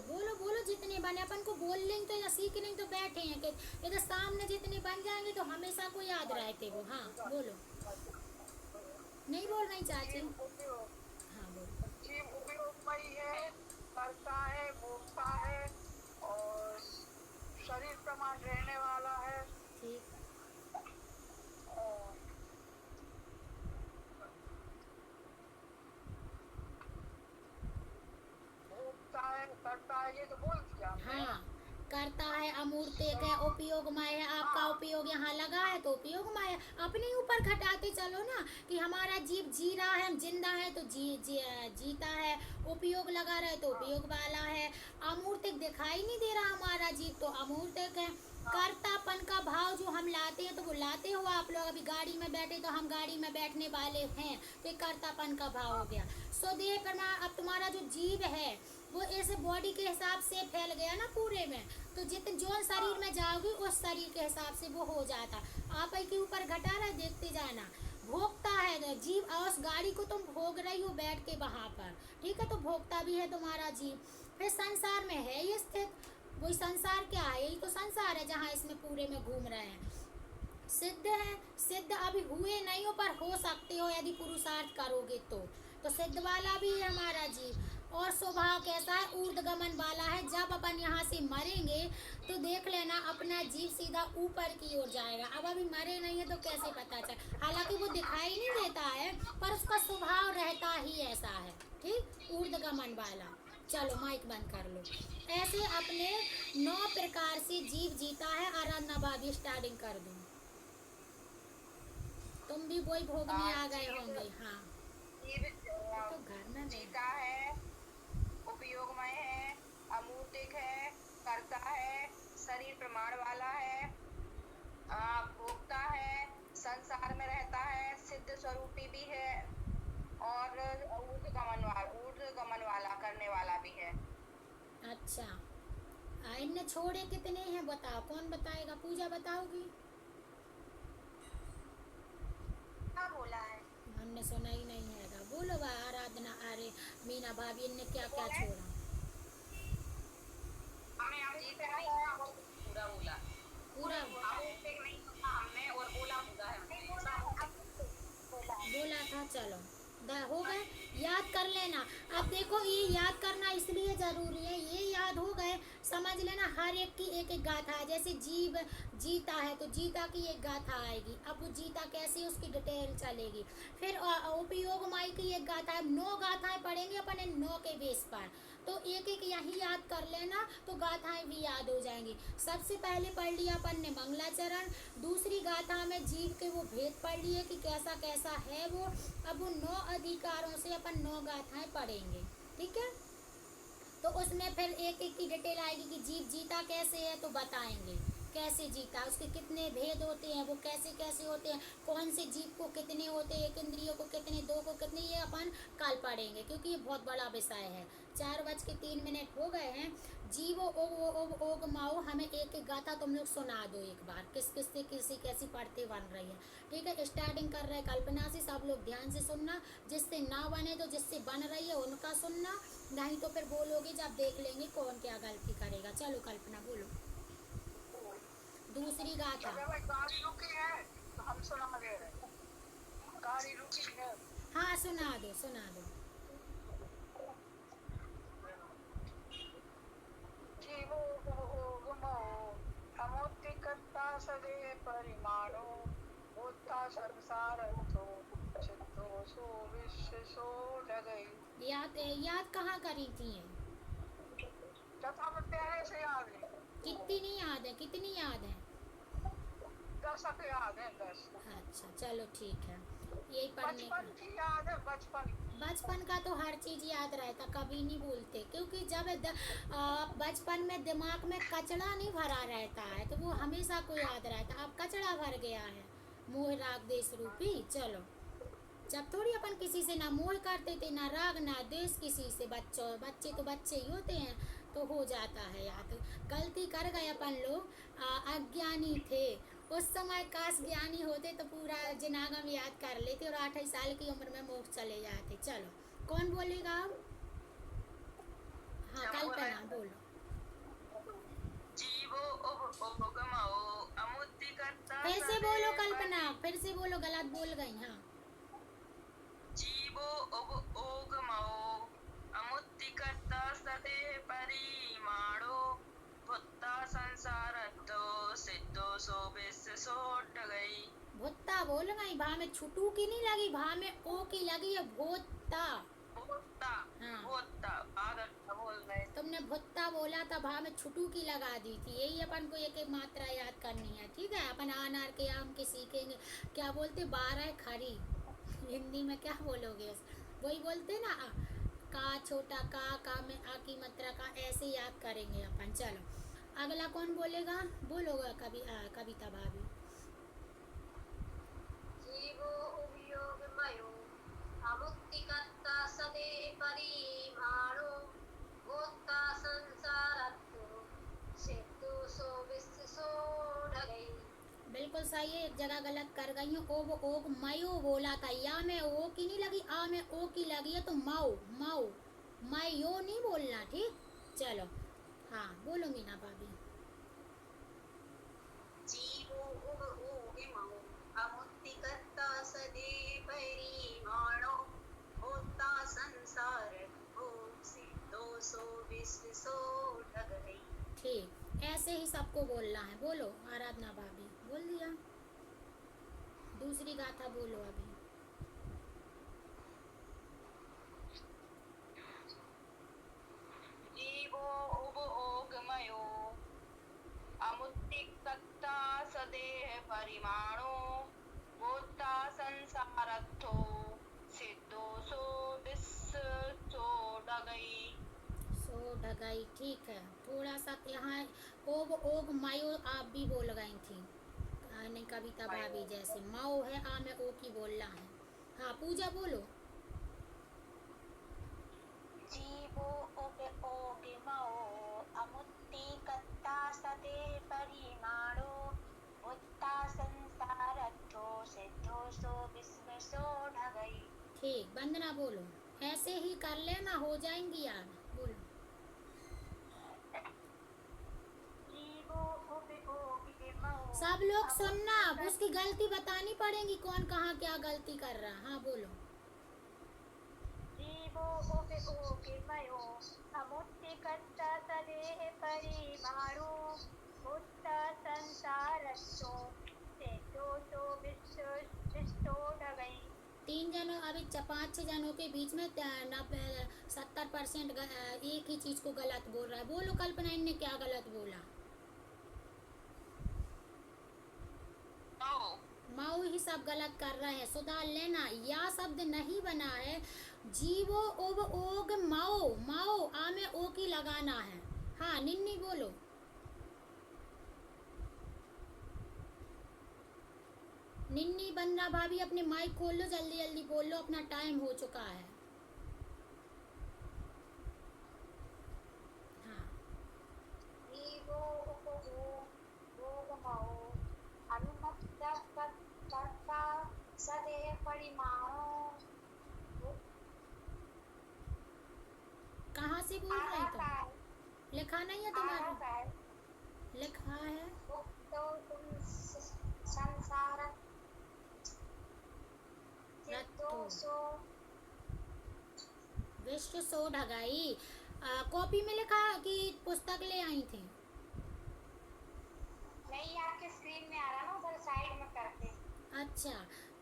बोलो बोलो, जितने बने अपन को बोल लेंगे तो या सीख लेंगे तो बैठे हैं कि ये तो सामने जितने बन जाएंगे तो हमेशा को याद रहते वो। हाँ बोलो, नहीं बोल रही चाची। हाँ बोलो। जीव उपयोगमयी है, करता है, भोगता है, और शरीर प्रमाण रहने वाला है, ठीक और भोगता है, करता है, ये तो बोल दिया हमने। हाँ, करता है, अमूर्तिक है, उपयोगमय है। आपका उपयोग यहाँ लगा है तो उपयोगमय है। अपने ऊपर घटाते चलो ना कि हमारा जीव जी रहा है, हम जिंदा है तो जीता है, उपयोग लगा रहा है तो उपयोग वाला है। अमूर्तिक दिखाई नहीं दे रहा हमारा जीव तो अमूर्तिक है। कर्तापन का भाव जो हम लाते हैं तो वो लाते हो आप लोग, अभी गाड़ी में बैठे तो हम गाड़ी में बैठने वाले हैं, तो कर्तापन का भाव हो गया। स्वदेह प्रमाण, अब तुम्हारा जो जीव है वो ऐसे बॉडी के हिसाब से फैल गया ना पूरे में, तो जितने जो शरीर में जाओगी उस शरीर के हिसाब से वो हो जाता। आप ही के ऊपर घटा रहा है, देखते जाना। भोगता है जीव, और उस गाड़ी को तुम भोग रही हो बैठ के वहाँ पर, ठीक है, तो भोगता भी है तुम्हारा जीव। फिर संसार में है ये स्थित, वही संसार क्या है, यही तो संसार है जहाँ इसमें पूरे में घूम रहे हैं। सिद्ध है, सिद्ध अभी हुए नहीं हो पर हो सकते हो यदि पुरुषार्थ करोगे तो सिद्ध वाला भी है हमारा जीव। और स्वभाव कैसा है, ऊर्ध्वगमन वाला है। जब अपन यहाँ से मरेंगे तो देख लेना अपना जीव सीधा ऊपर की ओर जाएगा। अब अभी मरे नहीं है तो कैसे पता चल, हालांकि वो दिखाई नहीं देता है पर उसका स्वभाव रहता ही ऐसा है, ठीक, ऊर्ध्वगमन वाला। चलो माइक बंद कर लो। ऐसे अपने 9 प्रकार से जीव जीता है। आराधना भाभी स्टार्टिंग कर दूं, तुम भी वही भोगने आ गए होंगे। हाँ तो घर में नहीं। जीता है, उपयोगमय है, अमूर्तिक है, करता है, शरीर प्रमाण वाला है, भोगता है, संसार में रहता है, सिद्ध स्वरूपी भी है, और ऊर्ध्वगमन वाला करने वाला भी है। अच्छा, इनने छोड़े कितने हैं बताओ, कौन बताएगा? पूजा बताओगी? क्या बोला है? हमने सुना ही नहीं है। बोलो बा आराधना, अरे मीना भाभी, इनने क्या क्या छोड़ा? हमें अब जीता है पूरा बोला, पूरा अमूर्तिक नहीं सुना हमने, और बोला पूरा है हमने। बोला था। चलो हो गए, याद कर लेना। अब देखो ये याद करना इसलिए जरूरी है, ये याद हो गए, समझ लेना हर एक की एक एक गाथा है। जैसे जीव जीता है तो जीता की एक गाथा आएगी, अब वो जीता कैसे उसकी डिटेल चलेगी। फिर उपयोग माई की एक गाथा है। 9 गाथाएं पढ़ेंगे अपन 9 के बेस पर, तो एक एक यही याद कर लेना तो गाथाएं भी याद हो जाएंगी। सबसे पहले पढ़ लिया अपन ने मंगलाचरण, दूसरी गाथा में जीव के वो भेद पढ़ लिए कि कैसा कैसा है वो। अब वो 9 अधिकारों से अपन 9 गाथाएं पढ़ेंगे, ठीक है। तो उसमें फिर एक एक की डिटेल आएगी कि जीव जीता कैसे है, तो बताएंगे कैसे जीता, उसके कितने भेद होते हैं, वो कैसे कैसे होते हैं, कौन से जीव को कितने होते हैं, एक इंद्रियों को कितने, दो को कितने, ये अपन कल पढ़ेंगे क्योंकि ये बहुत बड़ा विषय है। 4:03 हो गए हैं। जीवो ओग माओ, हमें एक एक गाथा तुम लोग सुना दो एक बार, किस किस से किसी कैसी पढ़ते बन रही है। ठीक है, स्टार्टिंग कर रहे हैं कल्पना से, सब लोग ध्यान से सुनना, जिससे ना बने तो जिससे बन रही है उनका सुनना, नहीं तो फिर बोलोगे जब देख लेंगे कौन क्या गलती करेगा। चलो कल्पना बोलो दूसरी गाथा। अगर भाई गाड़ी रुकी है तो हम सुना दे रहे हैं। गाड़ी रुकी है। हाँ सुना दो सुना दो। जीवो ओगमो अमूर्तिकर्ता सदे परिमाणो भूता संसारस्थो चित्तो सो विश्व सो जगई। याद कहाँ करी थी ये? कथा में पहले से याद है। कितनी याद है, कितनी याद है? 10 याद है, 10। अच्छा चलो ठीक है, यही पढ़ने का। बचपन की याद है, बचपन। बचपन का तो हर चीज याद रहता, कभी नहीं भूलते, क्योंकि जब बचपन में दिमाग में कचड़ा नहीं भरा रहता है तो वो हमेशा को याद रहता। अब कचड़ा भर गया है मोह राग देश रूपी। चलो, जब थोड़ी अपन किसी से ना मोह करते थे ना राग ना द्वेष किसी से, बच्चे तो बच्चे ही होते हैं, तो हो जाता है याद। गलती कर गए अपन लोग, अज्ञानी थे उस समय, काश ज्ञानी होते तो पूरा जिनागम याद कर लेते और 28 साल की उम्र में मोक्ष चले जाते। चलो कौन बोलेगा अब? हाँ कल्पना बोलो। जीवो ओगमो अमूर्तिकर्ता फिर से बोलो कल्पना, फिर से बोलो, गलत बोल गई। हाँ जीवो ओगमो अमूर्तिकर्ता सदे परिमाणो भूता संसारतो सिद्धो सो विश्व सो गई। भुत्ता बोल गई, भा में छुटू की नहीं लगी, भा में ओ की लगी है, भोत्ता। भूता हाँ। भूता आदर बोल रहे। तुमने भुत्ता बोला था, भा में छुटू की लगा दी थी। यही अपन को एक एक मात्रा याद करनी है। ठीक है, अपन आनार के आम के सीखेंगे, क्या बोलते 12 खरी, हिंदी में क्या बोलोगे? वही बोलते ना, का छोटा का में आ की मात्रा का, ऐसे याद करेंगे अपन। चलो अगला कौन बोलेगा? बोलोगा कविता भाभी। जीवो उपयोगमयो अमुक्तिकर्ता सदे परिमाणो भूता संसारतो सिद्धो सो विश्व सो ढगई। बिल्कुल सही है, एक जगह गलत कर गई हूँ। ओग मयो बोला था, या में ओ की नहीं लगी, आ में ओ की लगी है, तो माओ माओ मयो नहीं बोलना। ठीक, चलो हाँ बोलो मीना भाभी। जीवो ओगमो अमूर्तिकर्ता सदे परिमाणो भूता संसारतो सिद्धो सो विश्व सो ढगई। ठीक, ऐसे ही सबको बोलना है। बोलो आराधना भाभी, बोल दिया। दूसरी गाथा बोलो अभी। जीवो ओगमयो अमूर्तिकर्ता सदेह परिमाणो भूता संसारथो सिद्धो सो विश्व सो ढगई। सो ढगाई, ठीक है। थोड़ा सा यहाँ ओग मायो आप भी बोल गई थी, नहीं कविता भाभी जैसे। माओ है, आ में ओ की बोलना है। हाँ पूजा बोलो। जीवो ओगमो अमुक्तिकर्ता सदे परिमाणो भूता संसारतो सिद्धो सो विश्व सो ढगई। ठीक, वंदना बोलो। ऐसे ही कर लेना, हो जाएंगी यार। बोलो। जीवो ओगमो सब लोग सुनना, अब उसकी गलती बतानी पड़ेगी, कौन कहाँ क्या गलती कर रहा। हाँ बोलो। जीवो ओगमयो अमुक्तिकर्ता सदे परिमाणो भूता संसारतो सिद्धो सो विश्व सो ढगई। 3 जनों, अभी 5-6 जनों के बीच में 70% एक ही चीज को गलत बोल रहा है। बोलो कल्पना, इनने क्या गलत बोला? माओ ही सब गलत कर रहे हैं, सुधार लेना। या शब्द नहीं बना है, जीवो ओव ओग माओ, माओ आ में ओ की लगाना है। हाँ निन्नी बोलो। निन्नी बंदना भाभी अपने माइक खोल लो, जल्दी जल्दी बोल लो, अपना टाइम हो चुका है। हाँ जीवो उपभोगमो अनुमत्तकर्ता सदेह परिमाणो। कहाँ से बोल रहे आता हो? है, लिखा नहीं है आता तुम्हारा? है। लिखा है मुक्तो तुम संसार रत्तो चित्तोषो। विश्व सो ढगाई। कॉपी में लिखा कि पुस्तक ले आई थी? नहीं, आपके स्क्रीन में आ रहा ना, उधर साइड में करके। अच्छा,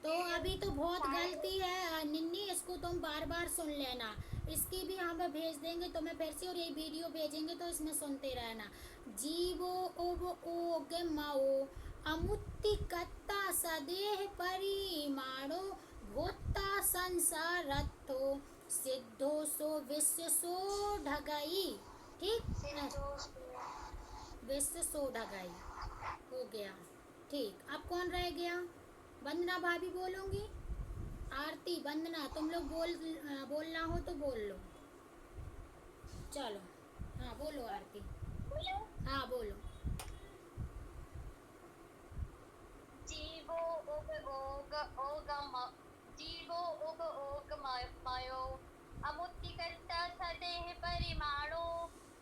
तो अभी तो बहुत गलती है निन्नी, इसको तुम बार बार सुन लेना। इसकी भी हमें भेज देंगे तुम्हें फिर से, और ये वीडियो भेजेंगे तो इसमें सुनते रहना। जीवो ओव ओग माओ अमुत्तिकत्ता सदेह परिमाणो भूता संसार रत्थो सिद्धो सो विश्व सो ढगाई। ठीक है, विश्व सो ढगाई हो गया। ठीक, अब कौन रह गया? वंदना भाभी बोलोगी? आरती, वंदना, तुम लोग बोलना हो तो बोल लो। चलो हाँ बोलो आरती। हाँ बोलो। जीवो उग ओग ओगम, जीवो उग ओग मयो अमुत्तिकर्ता सदेह परिमाणो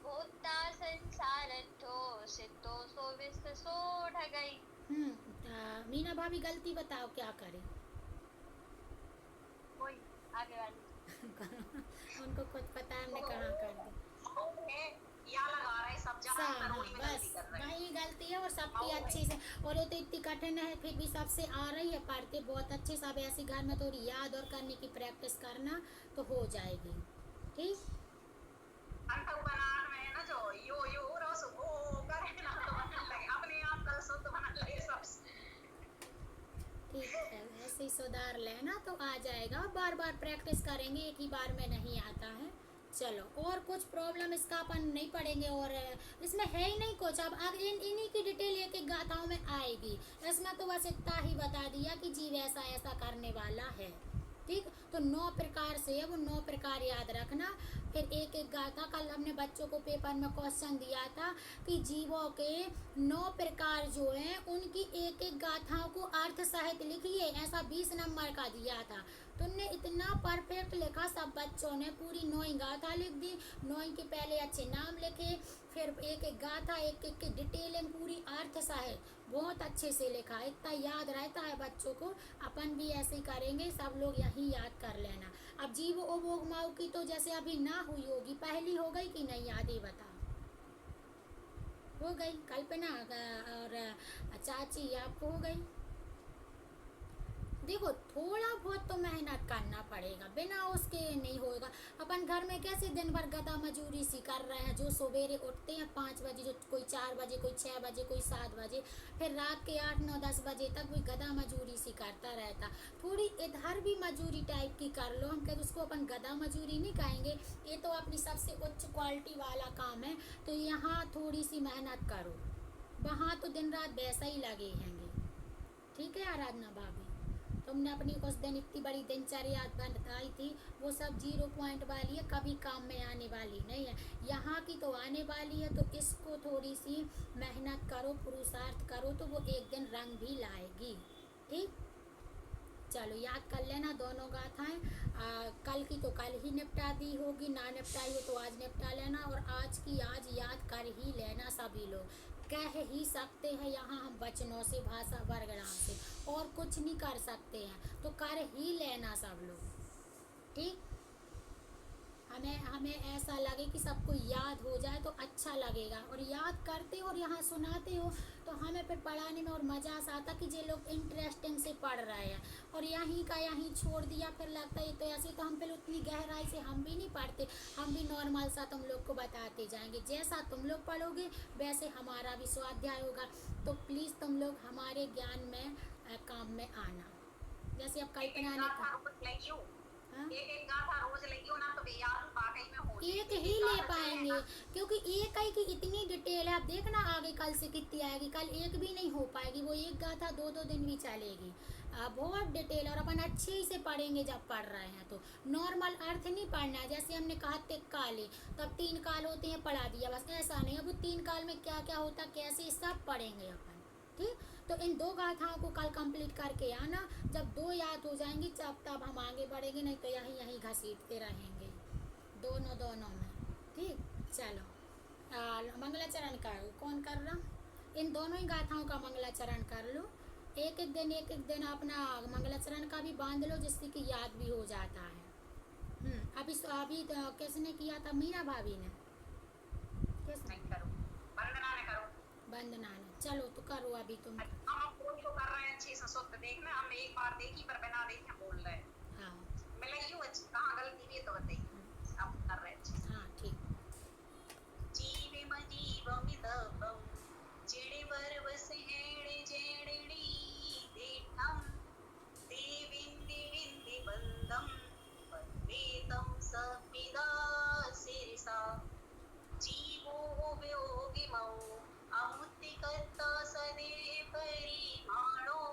भूता संसारथो सिद्धो सो विश्व सो ढगई। मीना भाभी गलती बताओ क्या करें? वही आगे वाली। उनको कुछ पता है, हमने कहाँ कर दी। है या लगा रहे सब जगह हाँ तरोड़ी में बस गलती कर रहे हैं। वही गलती है, और सबकी अच्छी से, और ये तो इतनी कठिन है फिर भी सबसे आ रही है, पढ़ते बहुत अच्छे। सब ऐसे घर में थोड़ी याद और करने की प्रैक्टिस करना तो हो जाएगी। ठीक, अंत बनान में है ना जो यो यो रस ओ करे ना तो बनने लगे अपने आप कल शुद्ध बनने लगे सब। ठीक है, ऐसे ही सुधार लेना तो आ जाएगा। बार बार प्रैक्टिस करेंगे, एक ही बार में नहीं आता है। चलो, और कुछ प्रॉब्लम इसका अपन नहीं पढ़ेंगे, और इसमें है ही नहीं कुछ। अब इन्हीं की डिटेल एक एक गाथाओं में आएगी। इसमें तो बस इतना ही बता दिया कि जीव ऐसा ऐसा करने वाला है। ठीक, तो 9 प्रकार से है, वो 9 प्रकार याद रखना। फिर एक एक गाथा, कल हमने बच्चों को पेपर में क्वेश्चन दिया था कि जीवों के 9 प्रकार जो हैं उनकी एक एक गाथाओं को अर्थ सहित लिखिए, ऐसा 20 नंबर का दिया था। तुमने इतना परफेक्ट लिखा, सब बच्चों ने पूरी 9 गाथा लिख दी। 9 के पहले अच्छे नाम लिखे, फिर एक एक गाथा, एक एक की डिटेलिंग पूरी अर्थ सहित बहुत अच्छे से लिखा। इतना याद रहता है बच्चों को। अपन भी ऐसे ही करेंगे, सब लोग यही याद कर लेना। अब जीव ओ भोग माओ की तो जैसे अभी ना हुई होगी, पहली हो गई कि नहीं, याद ही बताओ। हो गई कल्पना और चाची, आपको हो गई? देखो, थोड़ा बहुत तो मेहनत करना पड़ेगा, बिना उसके नहीं होगा। अपन घर में कैसे दिन भर गधा मजूरी सी कर रहे हैं, जो सवेरे उठते हैं 5 बजे, जो कोई 4 बजे, कोई 6 बजे, कोई 7 बजे, फिर रात के 8, 9, 10 बजे तक कोई गधा मजूरी सी करता रहता। थोड़ी इधर भी मजूरी टाइप की कर लो। हम कहते उसको अपन गधा मजूरी नहीं कहेंगे, ये तो अपनी सबसे उच्च क्वालिटी वाला काम है। तो यहाँ थोड़ी सी मेहनत करो, वहाँ तो दिन रात वैसा ही लगे हैंगे। ठीक है आराधना भाभी, तुमने अपनी कुछ दिन इतनी बड़ी दिनचर्या बताई थी, वो सब 0 पॉइंट वाली है, कभी काम में आने वाली नहीं है। यहाँ की तो आने वाली है, तो इसको थोड़ी सी मेहनत करो, पुरुषार्थ करो, तो वो एक दिन रंग भी लाएगी। ठीक, चलो याद कर लेना दोनों गाथाएं। कल की तो कल ही निपटा दी होगी, ना निपटाई हो तो आज निपटा लेना, और आज की आज याद कर ही लेना। सभी लोग कह ही सकते हैं यहाँ हम वचनों से, भाषा वर्गणाम से, और कुछ नहीं कर सकते हैं, तो कर ही लेना सब लोग। ठीक, हमें ऐसा लगे कि सबको याद हो जाए तो अच्छा लगेगा, और याद करते हो और यहाँ सुनाते हो तो हमें फिर पढ़ाने में और मज़ा सा आता कि ये लोग इंटरेस्टिंग से पढ़ रहे हैं। और यहीं का यहीं छोड़ दिया, फिर लगता है तो ऐसे, तो हम फिर उतनी गहराई से हम भी नहीं पढ़ते, हम भी नॉर्मल सा तुम लोग को बताते जाएंगे। जैसा तुम लोग पढ़ोगे वैसे हमारा भी स्वाध्याय होगा। तो प्लीज़ तुम लोग हमारे ज्ञान में काम में आना। जैसे अब कल्पना ने कहा, हाँ? एक एक गाथा रोज लिखियो ना तो भी याद वाकई में हो एक ही ले पाएंगे, क्योंकि एक ही की इतनी डिटेल है। अब देखना आगे कल से कितनी आएगी, कल एक भी नहीं हो पाएगी, वो एक गाथा 2-2 दिन भी चलेगी। बहुत डिटेल, और अपन अच्छे से पढ़ेंगे जब पढ़ रहे हैं तो। नॉर्मल अर्थ नहीं पढ़ना है, जैसे हमने कहा तिक काले, तब 3 काल होते हैं, पढ़ा दिया बस, ऐसा नहीं। अब 3 काल में क्या क्या होता, कैसे, सब पढ़ेंगे अपन, ठीक। तो इन 2 गाथाओं को कल कंप्लीट करके आना। जब 2 याद हो जाएंगी तब हम आगे बढ़ेंगे, नहीं तो यहीं यहीं घसीटते रहेंगे दोनों में, ठीक। चलो मंगलाचरण करो, कौन कर रहा? इन दोनों ही गाथाओं का मंगलाचरण कर लो। एक एक दिन अपना मंगलाचरण का भी बांध लो, जिससे कि याद भी हो जाता है। अभी किसने किया था? मीना भाभी ने। किसने? नहीं करो, वंदना ने करो। वंदना ने। चलो तो करो अभी तुम। हम कोई तो कर रहे हैं अच्छे से, शुद्ध देखना। हम एक बार देखी पर बिना देखे बोल रहे हैं। हाँ मिला यूं अच्छी, कहाँ गलती भी है तो बताइए। अब कर रहे हैं अच्छे से। हाँ ठीक। जीवमिदं जिणिवर्वसेणे जेणिणी देठं देविन्दिविन्दिबन्धं वन्देतं सपिदा शिरसा जीवो वियोगिमौ अमुत्तिकर्ता सदे परिमाणो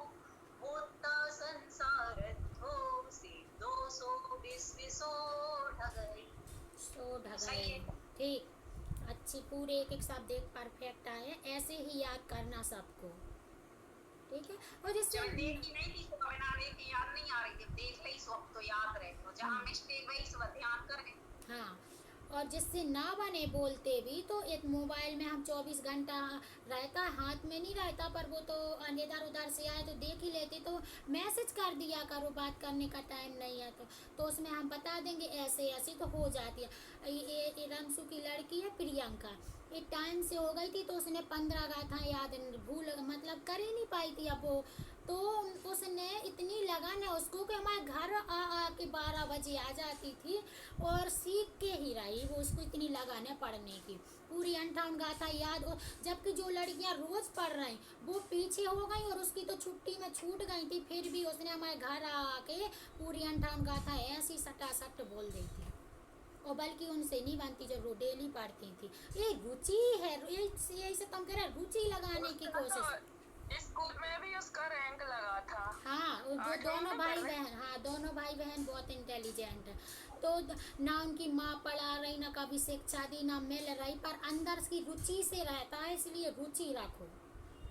भूता संसारद्धो सिद्धोऽसो विश्विशो ढगै। सो सही ढगाए, है। ठीक। अच्छी, पूरे एक एक शब्द एक परफेक्ट आए, ऐसे ही याद करना सबको, ठीक है। और जिससे जब देखी नहीं थी तो बिना देखे याद नहीं आ रही थी, देख ली सो अब तो याद रहे, तो जहाँ मिस्टेक हुई सो ध्यान करें। हाँ, और जिससे ना बने बोलते भी, तो एक मोबाइल में हम 24 घंटा रहता, हाथ में नहीं रहता, पर वो तो इधर उधर से आए तो देख ही लेते, तो मैसेज कर दिया करो, बात करने का टाइम नहीं है तो उसमें हम बता देंगे ऐसे ऐसे, तो हो जाती है। ये रंसू की लड़की है प्रियंका, ये टाइम से हो गई थी, तो उसने 15 गाथा याद भूल, मतलब कर ही नहीं पाई थी। अब वो तो उसने इतनी लगन है उसको कि हमारे घर आ के 12 बजे आ जाती थी, और सीख के ही रही वो, उसको इतनी लगन है पढ़ने की। पूरी 58 गाथा याद, और जबकि जो लड़कियां रोज पढ़ रही वो पीछे हो गई, और उसकी तो छुट्टी में छूट गई थी, फिर भी उसने हमारे घर आके पूरी 58 गाथा ऐसी सटासट बोल दी थी। और बल्कि उनसे नहीं बनती जब वो डेली पढ़ती थी। ये रुचि है, यही से तुम कह रहे, रुचि लगाने की कोशिश। स्कूल में भी उसका रैंक लगा था। हाँ, वो जो दोनों भाई बहन, हाँ दोनों भाई बहन बहुत इंटेलिजेंट है। तो ना उनकी माँ पढ़ा रही, ना कभी शिक्षा दी, ना मिल रही, पर अंदर की रुचि से रहता है, इसलिए रुचि रखो।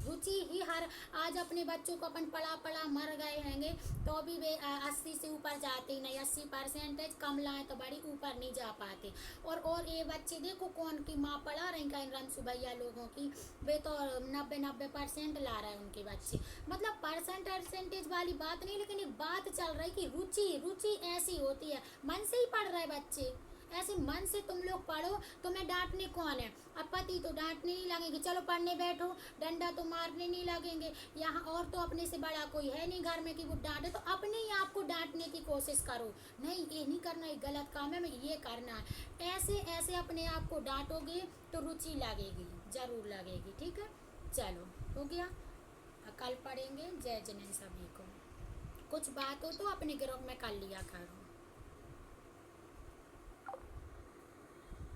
रुचि ही हर, आज अपने बच्चों को अपन पढ़ा मर गए हैंगे, तो भी वे 80 से ऊपर जाते ही नहीं, 80% कम लाए तो बड़ी ऊपर नहीं जा पाते। और ये बच्चे देखो कौन की माँ पढ़ा रही, कहीं रंसू भैया लोगों की, वे तो 90% ला रहे हैं उनके बच्चे। मतलब परसेंटेज वाली बात नहीं, लेकिन एक बात चल रही कि रुचि ऐसी होती है, मन से ही पढ़ रहे बच्चे, ऐसे मन से तुम लोग पढ़ो, तुम्हें डांटने कौन है? अब पति तो डांटने नहीं लगेंगे, चलो पढ़ने बैठो, डंडा तो मारने नहीं लगेंगे यहाँ, और तो अपने से बड़ा कोई है नहीं घर में कि वो डांटे, तो अपने ही आपको डांटने की कोशिश करो, नहीं ये नहीं करना, ये गलत काम है, मैं ये करना है। ऐसे अपने आप को डांटोगे तो रुचि लगेगी, जरूर लगेगी, ठीक है। चलो हो गया, कल पढ़ेंगे। जय जिनेंद्र सभी को। कुछ बात हो तो अपने ग्रुप में कर लिया करो।